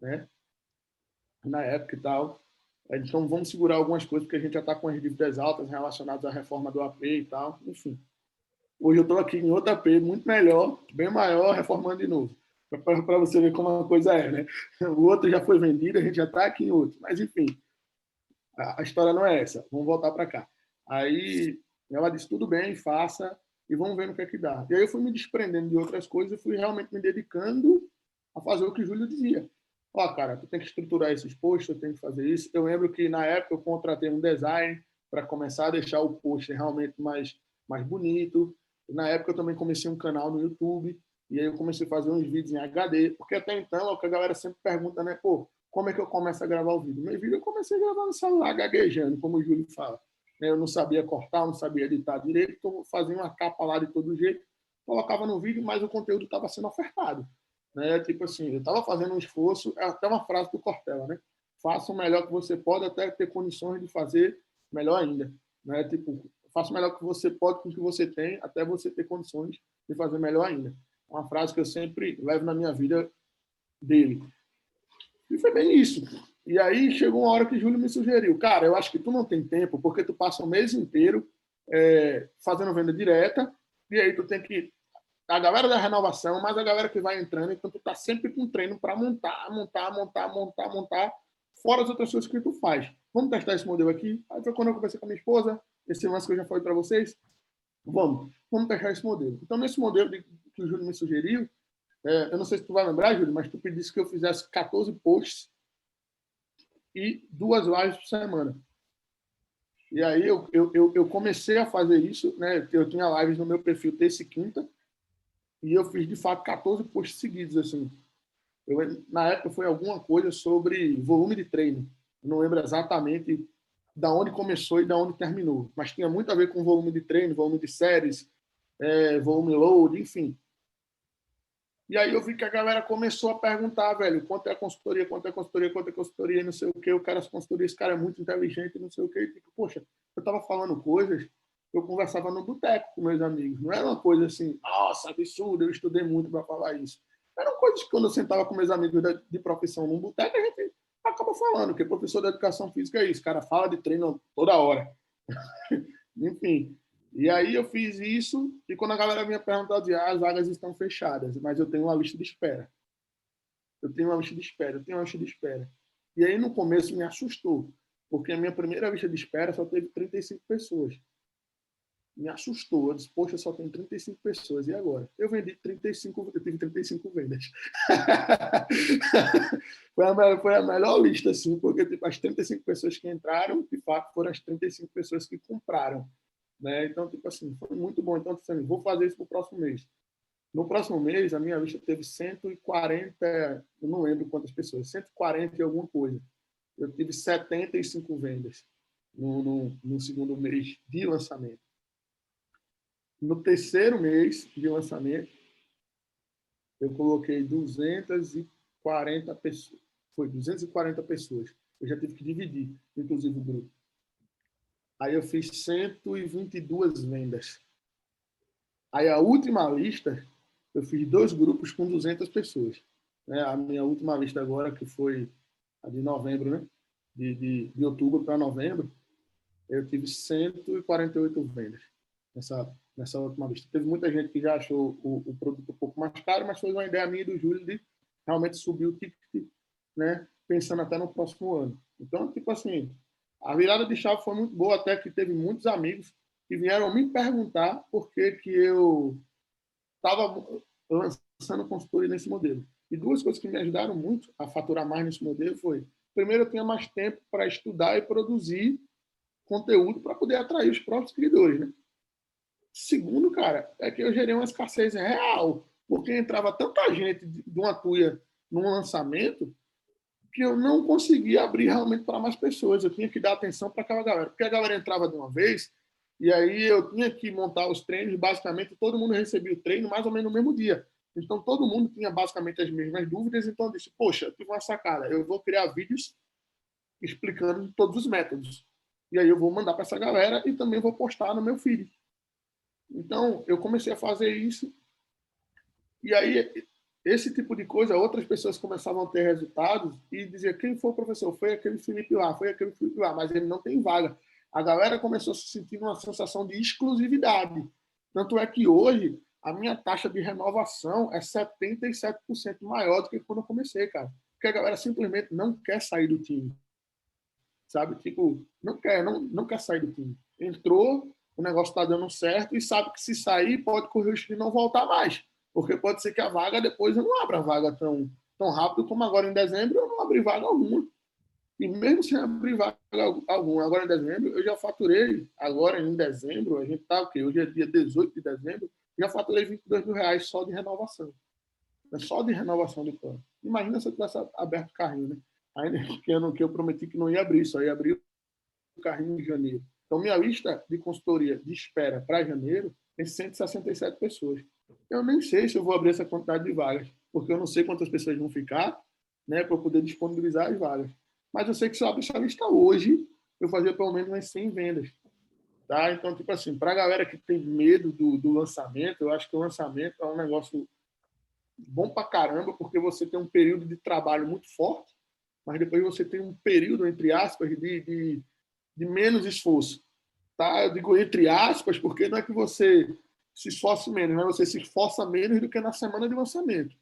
né? na época e tal. Então, vamos segurar algumas coisas, porque a gente já está com as dívidas altas relacionadas à reforma do AP e tal. Enfim, hoje eu estou aqui em outro AP, muito melhor, bem maior, reformando de novo. Para você ver como a coisa é, né? O outro já foi vendido, a gente já está aqui em outro. Mas, enfim, a história não é essa. Vamos voltar para cá. Aí ela disse, tudo bem, faça, e vamos ver no que é que dá. E aí eu fui me desprendendo de outras coisas e fui realmente me dedicando a fazer o que o Júlio dizia. Ó, cara, tu tem que estruturar esses posts, tu tem que fazer isso. Eu lembro que na época eu contratei um design para começar a deixar o post realmente mais bonito. Na época eu também comecei um canal no YouTube, e aí eu comecei a fazer uns vídeos em HD, porque até então é o que a galera sempre pergunta, né? Pô, como é que eu começo a gravar o vídeo? Meu vídeo eu comecei a gravar no celular, gaguejando, como o Júlio fala. Eu não sabia cortar, não sabia editar direito, então fazia uma capa lá de todo jeito, colocava no vídeo, mas o conteúdo estava sendo ofertado. Né? Tipo assim, eu estava fazendo um esforço, é até uma frase do Cortella, né? Faça o melhor que você pode até ter condições de fazer melhor ainda. Né? Tipo, faça o melhor que você pode com o que você tem até você ter condições de fazer melhor ainda. É uma frase que eu sempre levo na minha vida dele. E foi bem isso. E aí chegou uma hora que o Júlio me sugeriu, cara, eu acho que tu não tem tempo, porque tu passa o mês inteiro fazendo venda direta, e aí tu tem que... A galera da renovação, mas a galera que vai entrando, então tu tá sempre com treino para montar, fora as outras coisas que tu faz. Vamos testar esse modelo aqui? Aí foi quando eu conversei com a minha esposa, esse lance que eu já falei para vocês, vamos testar esse modelo. Então, nesse modelo que o Júlio me sugeriu, eu não sei se tu vai lembrar, Júlio, mas tu pedisse que eu fizesse 14 posts e 2 lives por semana. E aí eu comecei a fazer isso, né? Eu tinha lives no meu perfil terça e quinta, e eu fiz, de fato, 14 posts seguidos, assim. Na época foi alguma coisa sobre volume de treino. Eu não lembro exatamente da onde começou e da onde terminou, mas tinha muito a ver com volume de treino, volume de séries, volume load, enfim. E aí eu vi que a galera começou a perguntar, velho, quanto é a consultoria, quanto é a consultoria, quanto é a consultoria, não sei o quê, o cara se consultoria, esse cara é muito inteligente, não sei o quê. E, tipo, poxa, eu tava falando coisas, eu conversava no boteco com meus amigos, não era uma coisa assim, nossa, absurdo, eu estudei muito para falar isso. Eram coisas que quando eu sentava com meus amigos de profissão num boteco, a gente acaba falando, que professor de educação física é isso, o cara fala de treino toda hora. Enfim, e aí eu fiz isso, e quando a galera vinha perguntar, eu dizia, as vagas estão fechadas, mas eu tenho uma lista de espera. Eu tenho uma lista de espera, eu tenho uma lista de espera. E aí no começo me assustou, porque a minha primeira lista de espera só teve 35 pessoas. Me assustou, eu disse, poxa, só tem 35 pessoas, e agora? Eu vendi 35, eu tive 35 vendas. Foi a melhor lista, assim, porque tipo, as 35 pessoas que entraram, de fato, foram as 35 pessoas que compraram. Né? Então, tipo assim, foi muito bom. Então, assim, vou fazer isso para o próximo mês. No próximo mês, a minha lista teve 140, eu não lembro quantas pessoas, 140 e alguma coisa. Eu tive 75 vendas no segundo mês de lançamento. No terceiro mês de lançamento, eu coloquei 240 pessoas. Foi 240 pessoas. Eu já tive que dividir, inclusive o grupo. Aí eu fiz 122 vendas. Aí a última lista, eu fiz 2 grupos com 200 pessoas. Né? A minha última lista agora, que foi a de novembro, né? De outubro para novembro, eu tive 148 vendas nessa última lista. Teve muita gente que já achou o produto um pouco mais caro, mas foi uma ideia minha e do Júlio de realmente subir o ticket, né? Pensando até no próximo ano. Então, tipo assim, a virada de chave foi muito boa, até que teve muitos amigos que vieram me perguntar por que eu estava lançando consultoria nesse modelo. E 2 coisas que me ajudaram muito a faturar mais nesse modelo foi, primeiro, eu tinha mais tempo para estudar e produzir conteúdo para poder atrair os próprios seguidores, né? Segundo, cara, é que eu gerei uma escassez real, porque entrava tanta gente de uma tuia num lançamento que eu não conseguia abrir realmente para mais pessoas. Eu tinha que dar atenção para aquela galera, porque a galera entrava de uma vez e aí eu tinha que montar os treinos, basicamente todo mundo recebia o treino mais ou menos no mesmo dia. Então todo mundo tinha basicamente as mesmas dúvidas, então eu disse, poxa, eu tive uma sacada, eu vou criar vídeos explicando todos os métodos. E aí eu vou mandar para essa galera e também vou postar no meu feed. Então eu comecei a fazer isso e aí esse tipo de coisa, outras pessoas começavam a ter resultados e dizia quem foi o professor? Foi aquele Felipe lá, foi aquele Felipe lá, mas ele não tem vaga. A galera começou a se sentir uma sensação de exclusividade. Tanto é que hoje a minha taxa de renovação é 77% maior do que quando eu comecei, cara. Porque a galera simplesmente não quer sair do time. Sabe? Tipo, não quer sair do time. Entrou, o negócio está dando certo e sabe que se sair pode correr o risco de não voltar mais. Porque pode ser que a vaga depois eu não abra vaga tão rápido como agora em dezembro eu não abri vaga alguma. E mesmo sem abrir vaga alguma, agora em dezembro, eu já faturei, agora em dezembro, a gente está o quê? Hoje é dia 18 de dezembro, já faturei R$ 22.000 só de renovação. Só de renovação de plano. Imagina se eu tivesse aberto o carrinho, né? Ainda que eu prometi que não ia abrir, só ia abrir o carrinho em janeiro. Então, minha lista de consultoria de espera para janeiro tem 167 pessoas. Eu nem sei se eu vou abrir essa quantidade de vagas, porque eu não sei quantas pessoas vão ficar, né, para eu poder disponibilizar as vagas. Mas eu sei que se eu abrir essa lista hoje, eu fazia pelo menos umas 100 vendas. Tá? Então, tipo assim, para a galera que tem medo do lançamento, eu acho que o lançamento é um negócio bom para caramba, porque você tem um período de trabalho muito forte, mas depois você tem um período, entre aspas, de menos esforço. Tá? Eu digo entre aspas, porque não é que você se esforce menos, mas você se esforça menos do que na semana de lançamento.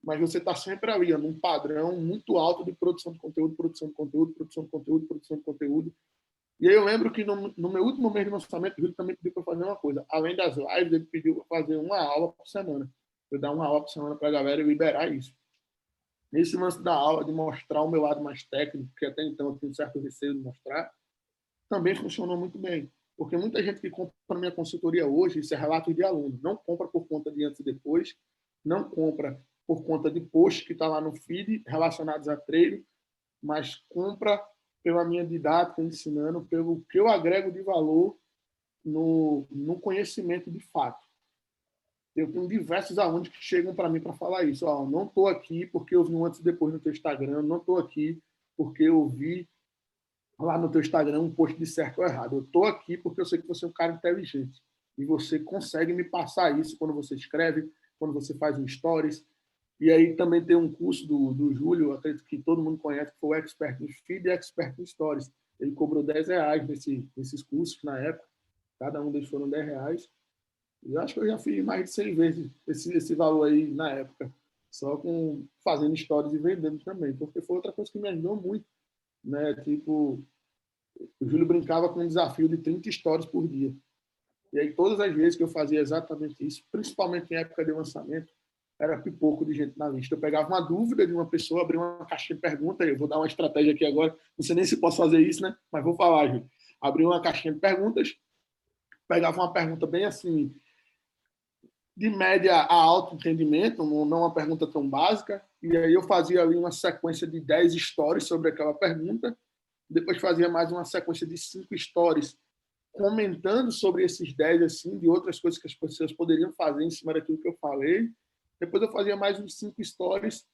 Mas você está sempre ali, num padrão muito alto de produção de conteúdo, produção de conteúdo, produção de conteúdo, produção de conteúdo. E aí eu lembro que no meu último mês de lançamento, o Júlio também pediu para fazer uma coisa. Além das lives, ele pediu para fazer uma aula por semana. Eu dar uma aula por semana para a galera e liberar isso. Nesse lance da aula, de mostrar o meu lado mais técnico, que até então eu tenho certo receio de mostrar, também funcionou muito bem. Porque muita gente que compra na minha consultoria hoje, isso é relato de aluno, não compra por conta de antes e depois, não compra por conta de posts que está lá no feed relacionados a treino, mas compra pela minha didática, ensinando, pelo que eu agrego de valor no conhecimento de fato. Eu tenho diversos alunos que chegam para mim para falar isso. Oh, não estou aqui porque eu vi um antes e depois no teu Instagram, não estou aqui porque eu vi lá no teu Instagram um post de certo ou errado. Eu estou aqui porque eu sei que você é um cara inteligente. E você consegue me passar isso quando você escreve, quando você faz um stories. E aí também tem um curso do Júlio, acredito que todo mundo conhece, que foi o Expert em Feed e Expert em Stories. Ele cobrou R$ 10 nesses cursos na época. Cada um deles foram R$ 10. Eu acho que eu já fiz mais de 100 vezes esse valor aí na época. Só com fazendo stories e vendendo também. Porque foi outra coisa que me ajudou muito. Né? Tipo, o Júlio brincava com um desafio de 30 stories por dia. E aí, todas as vezes que eu fazia exatamente isso, principalmente em época de lançamento, era pipoco de gente na lista. Eu pegava uma dúvida de uma pessoa, abria uma caixinha de perguntas, eu vou dar uma estratégia aqui agora, não sei nem se posso fazer isso, né? Mas vou falar, Júlio. Abria uma caixinha de perguntas, pegava uma pergunta bem assim, de média a alto entendimento, não uma pergunta tão básica, e aí eu fazia ali uma sequência de 10 stories sobre aquela pergunta, depois fazia mais uma sequência de 5 stories comentando sobre esses 10, assim, de outras coisas que as pessoas poderiam fazer em cima daquilo que eu falei. Depois eu fazia mais uns 5 stories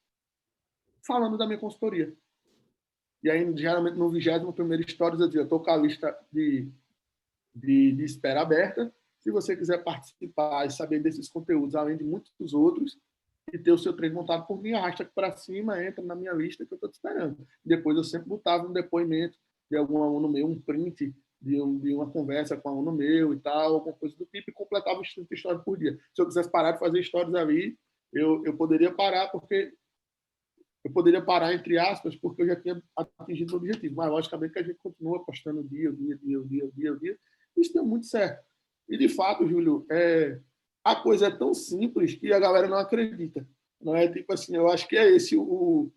falando da minha consultoria. E aí, geralmente, no 21º stories, eu dizia, eu estou com a lista de espera aberta. Se você quiser participar e saber desses conteúdos, além de muitos outros, e ter o seu treino montado por mim, arrasta aqui para cima, entra na minha lista que eu estou te esperando. Depois eu sempre botava um depoimento de algum aluno meu, um print de uma conversa com um aluno meu e tal, alguma coisa do tipo, e completava os 30 stories por dia. Se eu quisesse parar de fazer stories ali, eu poderia parar, porque eu poderia parar, entre aspas, porque eu já tinha atingido o objetivo. Mas, logicamente, que a gente continua postando dia. Isso deu muito certo. E, de fato, Júlio, a coisa é tão simples que a galera não acredita. Não é tipo assim, eu acho que é esse o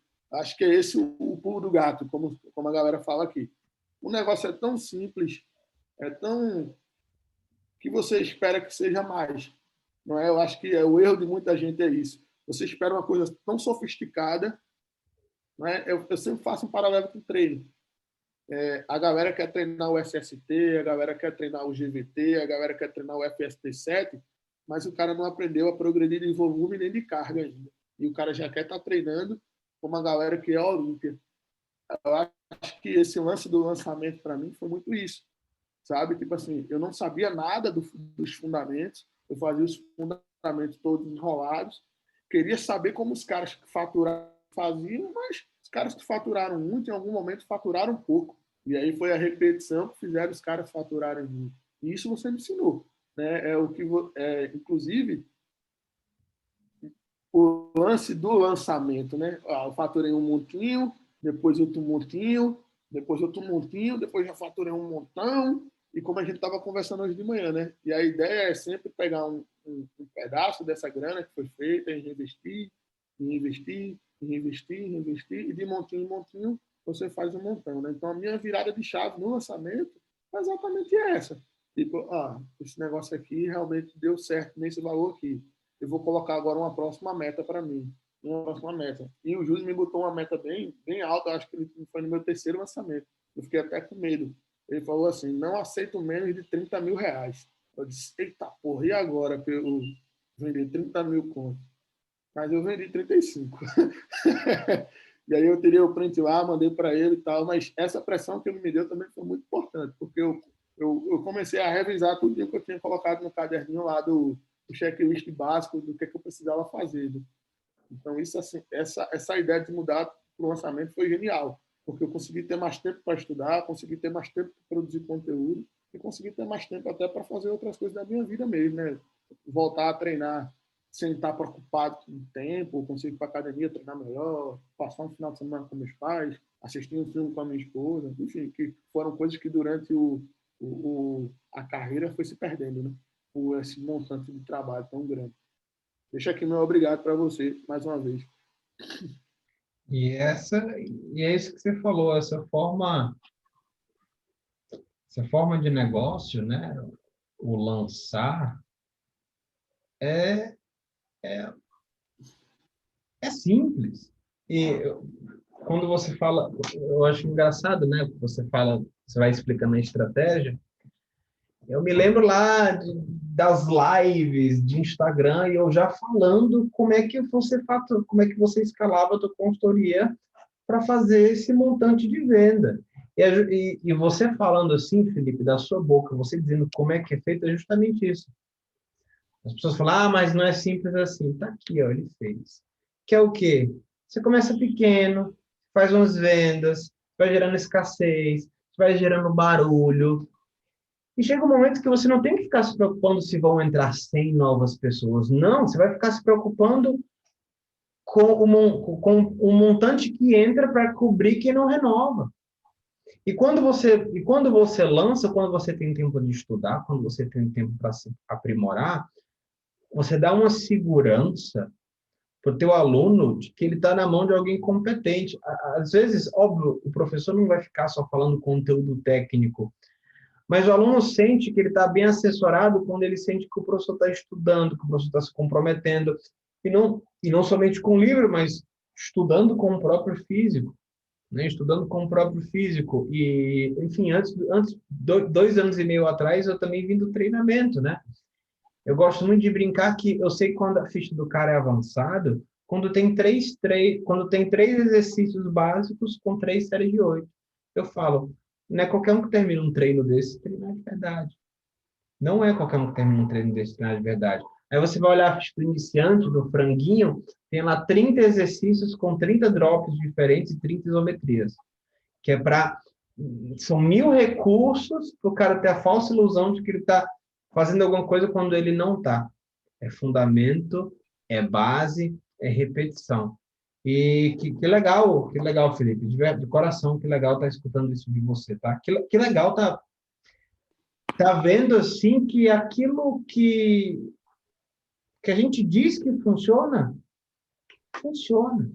pulo do gato, como a galera fala aqui. O negócio é tão simples, é tão que você espera que seja mais. Não é? Eu acho que o erro de muita gente é isso. Você espera uma coisa tão sofisticada. Né? Eu sempre faço um paralelo com o treino. A galera quer treinar o SST, a galera quer treinar o GVT, a galera quer treinar o FST7, mas o cara não aprendeu a progredir em volume nem de carga ainda. E o cara já quer estar treinando como a galera que é olímpia. Eu acho que esse lance do lançamento, para mim, foi muito isso. Sabe? Tipo assim, eu não sabia nada dos fundamentos, eu fazia os fundamentos todos enrolados, queria saber como os caras que faturaram faziam, mas os caras que faturaram muito, em algum momento, faturaram pouco. E aí foi a repetição que fizeram os caras faturarem muito. E isso você me ensinou. Né? Inclusive, o lance do lançamento. Né? Eu faturei um montinho, depois outro montinho, depois outro montinho, depois já faturei um montão, e como a gente estava conversando hoje de manhã, né? E a ideia é sempre pegar um pedaço dessa grana que foi feita e reinvestir, reinvestir, reinvestir, reinvestir, e de montinho em montinho você faz um montão, né? Então a minha virada de chave no lançamento é exatamente essa. Tipo, esse negócio aqui realmente deu certo nesse valor aqui. Eu vou colocar agora uma próxima meta para mim. Uma próxima meta. E o Júlio me botou uma meta bem, bem alta, acho que ele foi no meu terceiro lançamento. Eu fiquei até com medo. Ele falou assim, não aceito menos de 30 mil reais. Eu disse, eita porra, e agora para eu vender 30 mil contos? Mas eu vendi 35. E aí eu tirei o print lá, mandei para ele e tal, mas essa pressão que ele me deu também foi muito importante, porque eu comecei a revisar tudo que eu tinha colocado no caderninho lá do checklist básico do que eu precisava fazer. Então, isso, assim, essa ideia de mudar para o lançamento foi genial, porque eu consegui ter mais tempo para estudar, consegui ter mais tempo para produzir conteúdo e consegui ter mais tempo até para fazer outras coisas da minha vida mesmo, né? Voltar a treinar sem estar preocupado com o tempo, consigo ir para a academia, treinar melhor, passar um final de semana com meus pais, assistir um filme com a minha esposa, enfim, que foram coisas que durante a carreira foi se perdendo, né? Por esse montante de trabalho tão grande. Deixa aqui meu obrigado para você, mais uma vez. E é isso que você falou, essa forma de negócio, né? O lançar é, é, é simples. E quando você fala, eu acho engraçado, né? Você fala, você vai explicando a estratégia. Eu me lembro lá das lives de Instagram e eu já falando como é que você escalava a tua consultoria para fazer esse montante de venda. E você falando assim, Felipe, da sua boca, você dizendo como é que é feito, é justamente isso. As pessoas falam, mas não é simples assim. Tá aqui, ó, ele fez. Que é o quê? Você começa pequeno, faz umas vendas, vai gerando escassez, vai gerando barulho, e chega um momento que você não tem que ficar se preocupando se vão entrar 100 novas pessoas. Não, você vai ficar se preocupando com o montante que entra para cobrir quem não renova. E quando você lança, quando você tem tempo de estudar, quando você tem tempo para se aprimorar, você dá uma segurança para o teu aluno de que ele está na mão de alguém competente. Às vezes, óbvio, o professor não vai ficar só falando conteúdo técnico, mas o aluno sente que ele está bem assessorado quando ele sente que o professor está estudando, que o professor está se comprometendo, e não somente com o livro, mas estudando com o próprio físico, né? Estudando com o próprio físico. E, enfim, antes 2 anos e meio atrás, eu também vim do treinamento, né? Eu gosto muito de brincar que eu sei que quando a ficha do cara é avançado, quando tem três exercícios básicos com 3 séries de 8. Eu falo, não é qualquer um que termina um treino desse treinar de verdade. Não é qualquer um que termina um treino desse treinar de verdade. Aí você vai olhar a ficha do iniciante, do franguinho, tem lá 30 exercícios com 30 drops diferentes e 30 isometrias. Que é para... São 1000 recursos para o cara ter a falsa ilusão de que ele está fazendo alguma coisa quando ele não está. É fundamento, é base, é repetição. E que legal, Felipe, de coração, que legal estar escutando isso de você, tá? Que legal tá vendo assim que aquilo que a gente diz que funciona, funciona.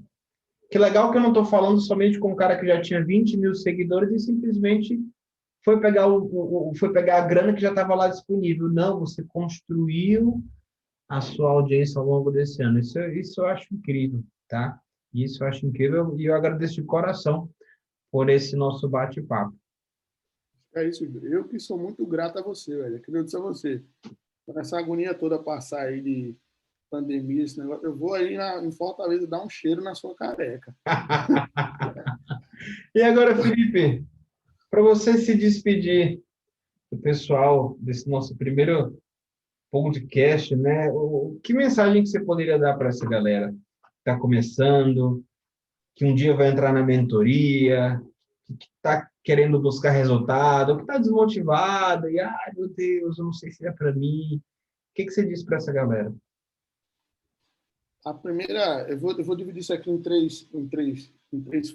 Que legal que eu não estou falando somente com um cara que já tinha 20 mil seguidores e simplesmente foi pegar a grana que já estava lá disponível. Não, você construiu a sua audiência ao longo desse ano. Isso eu acho incrível, tá? Isso eu acho incrível e eu agradeço de coração por esse nosso bate-papo. É isso, eu que sou muito grato a você, velho. Que eu disse a você. Quando essa agonia toda passar aí de pandemia, esse negócio, eu vou aí em Fortaleza dar um cheiro na sua careca. E agora, Felipe, para você se despedir do pessoal desse nosso primeiro podcast, né? Que mensagem que você poderia dar para essa galera que está começando, que um dia vai entrar na mentoria, que está querendo buscar resultado, ou que está desmotivado e, ai, meu Deus, eu não sei se é para mim. O que você diz para essa galera? A primeira, eu vou dividir isso aqui em três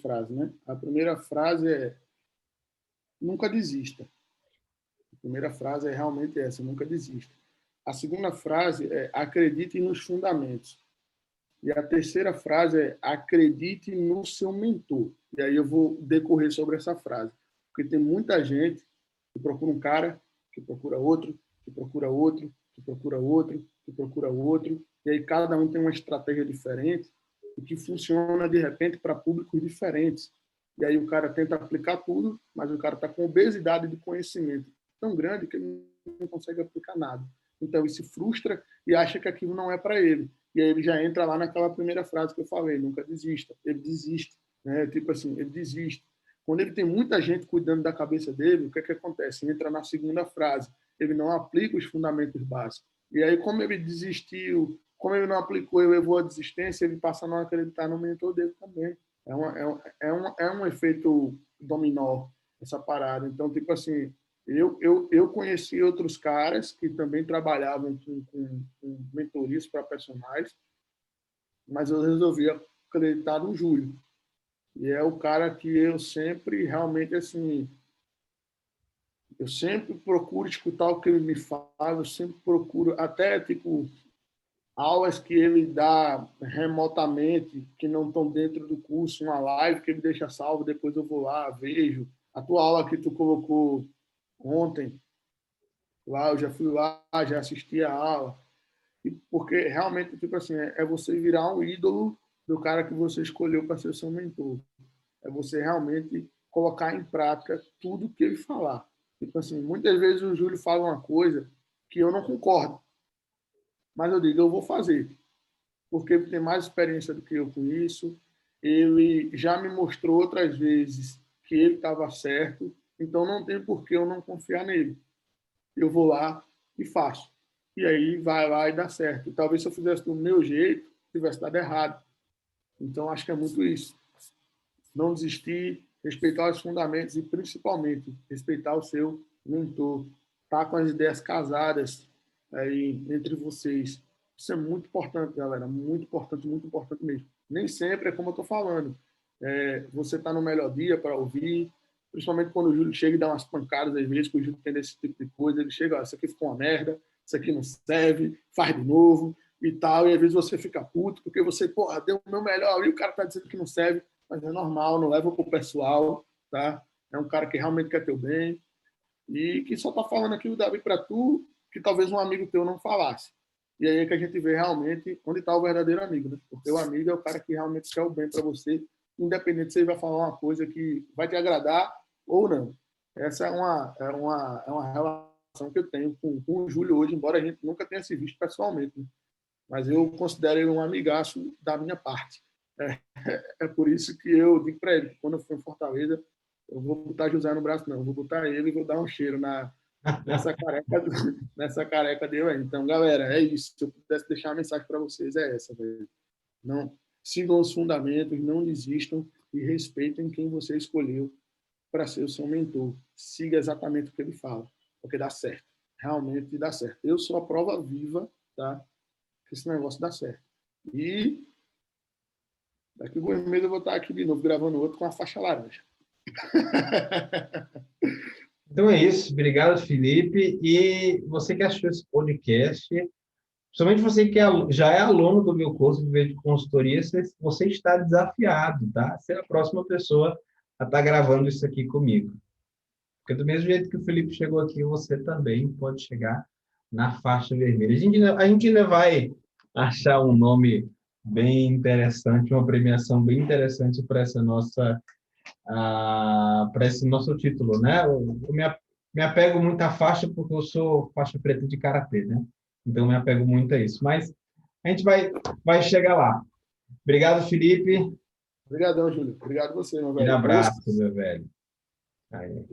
frases, né? A primeira frase é nunca desista. A primeira frase é realmente essa, nunca desista. A segunda frase é acredite nos fundamentos. E a terceira frase é acredite no seu mentor. E aí eu vou decorrer sobre essa frase. Porque tem muita gente que procura um cara, que procura outro, que procura outro, que procura outro, que procura outro. E aí cada um tem uma estratégia diferente e que funciona, de repente, para públicos diferentes. E aí o cara tenta aplicar tudo, mas o cara está com obesidade de conhecimento tão grande que ele não consegue aplicar nada. Então ele se frustra e acha que aquilo não é para ele. E aí ele já entra lá naquela primeira frase que eu falei, nunca desista. Ele desiste, né? Tipo assim, ele desiste. Quando ele tem muita gente cuidando da cabeça dele, o que é que acontece? Entra na segunda frase. Ele não aplica os fundamentos básicos. E aí, como ele desistiu, como ele não aplicou e levou a desistência, ele passa a não acreditar no mentor dele também. É um efeito dominó, essa parada. Então, tipo assim, eu conheci outros caras que também trabalhavam com mentorias para personagens, mas eu resolvi acreditar no Júlio. E é o cara que eu sempre, realmente, assim, eu sempre procuro escutar o que ele me fala, eu sempre procuro, até, tipo, aulas que ele dá remotamente, que não estão dentro do curso, uma live que ele deixa salvo, depois eu vou lá, vejo. A tua aula que tu colocou ontem, lá eu já fui lá, já assisti a aula. E porque realmente, tipo assim, é você virar um ídolo do cara que você escolheu para ser seu mentor. É você realmente colocar em prática tudo que ele falar. Tipo assim, muitas vezes o Júlio fala uma coisa que eu não concordo, mas eu digo, eu vou fazer, porque ele tem mais experiência do que eu com isso, ele já me mostrou outras vezes que ele estava certo, então não tem por que eu não confiar nele. Eu vou lá e faço. E aí vai lá e dá certo. Talvez se eu fizesse do meu jeito, tivesse dado errado. Então acho que é muito isso. Não desistir, respeitar os fundamentos e principalmente respeitar o seu mentor. Tá com as ideias casadas aí entre vocês. Isso é muito importante, galera. Muito importante mesmo. Nem sempre é como eu estou falando. Você está no melhor dia para ouvir, principalmente quando o Júlio chega e dá umas pancadas, às vezes, que o Júlio tem esse tipo de coisa. Ele chega, isso aqui ficou uma merda, isso aqui não serve, faz de novo e tal. E às vezes você fica puto, porque você, porra, deu o meu melhor e o cara está dizendo que não serve, mas é normal, não leva para o pessoal, tá? É um cara que realmente quer teu bem e que só está falando aquilo, Davi, para tu, que talvez um amigo teu não falasse. E aí é que a gente vê realmente onde está o verdadeiro amigo, né? Porque o amigo é o cara que realmente quer o bem para você, independente se ele vai falar uma coisa que vai te agradar ou não. Essa é uma relação que eu tenho com o Júlio hoje, embora a gente nunca tenha se visto pessoalmente, né? Mas eu considero ele um amigaço da minha parte. É por isso que eu digo para ele que quando eu for em Fortaleza, eu vou botar José no braço, não. Eu vou botar ele e vou dar um cheiro nessa careca, nessa careca dele aí. Então, galera, é isso. Se eu pudesse deixar a mensagem para vocês, é essa, velho. Não, sigam os fundamentos, não desistam e respeitem quem você escolheu para ser o seu mentor. Siga exatamente o que ele fala, porque dá certo. Realmente dá certo. Eu sou a prova viva, tá? Que esse negócio dá certo. E daqui a 2 meses eu vou estar aqui de novo gravando outro com a faixa laranja. Então é isso. Obrigado, Felipe. E você que achou esse podcast, principalmente você que já é aluno do meu curso de Viver de Consultoria, você está desafiado, tá? Ser a próxima pessoa a estar gravando isso aqui comigo. Porque do mesmo jeito que o Felipe chegou aqui, você também pode chegar na faixa vermelha. A gente ainda vai achar um nome bem interessante, uma premiação bem interessante para essa nossa, para esse nosso título, né? Eu me apego muito à faixa porque eu sou faixa preta de karatê, né? Então eu me apego muito a isso. Mas a gente vai chegar lá. Obrigado, Felipe. Obrigadão, Júlio. Obrigado a você, meu Um velho. abraço, Forças. meu velho. Aí.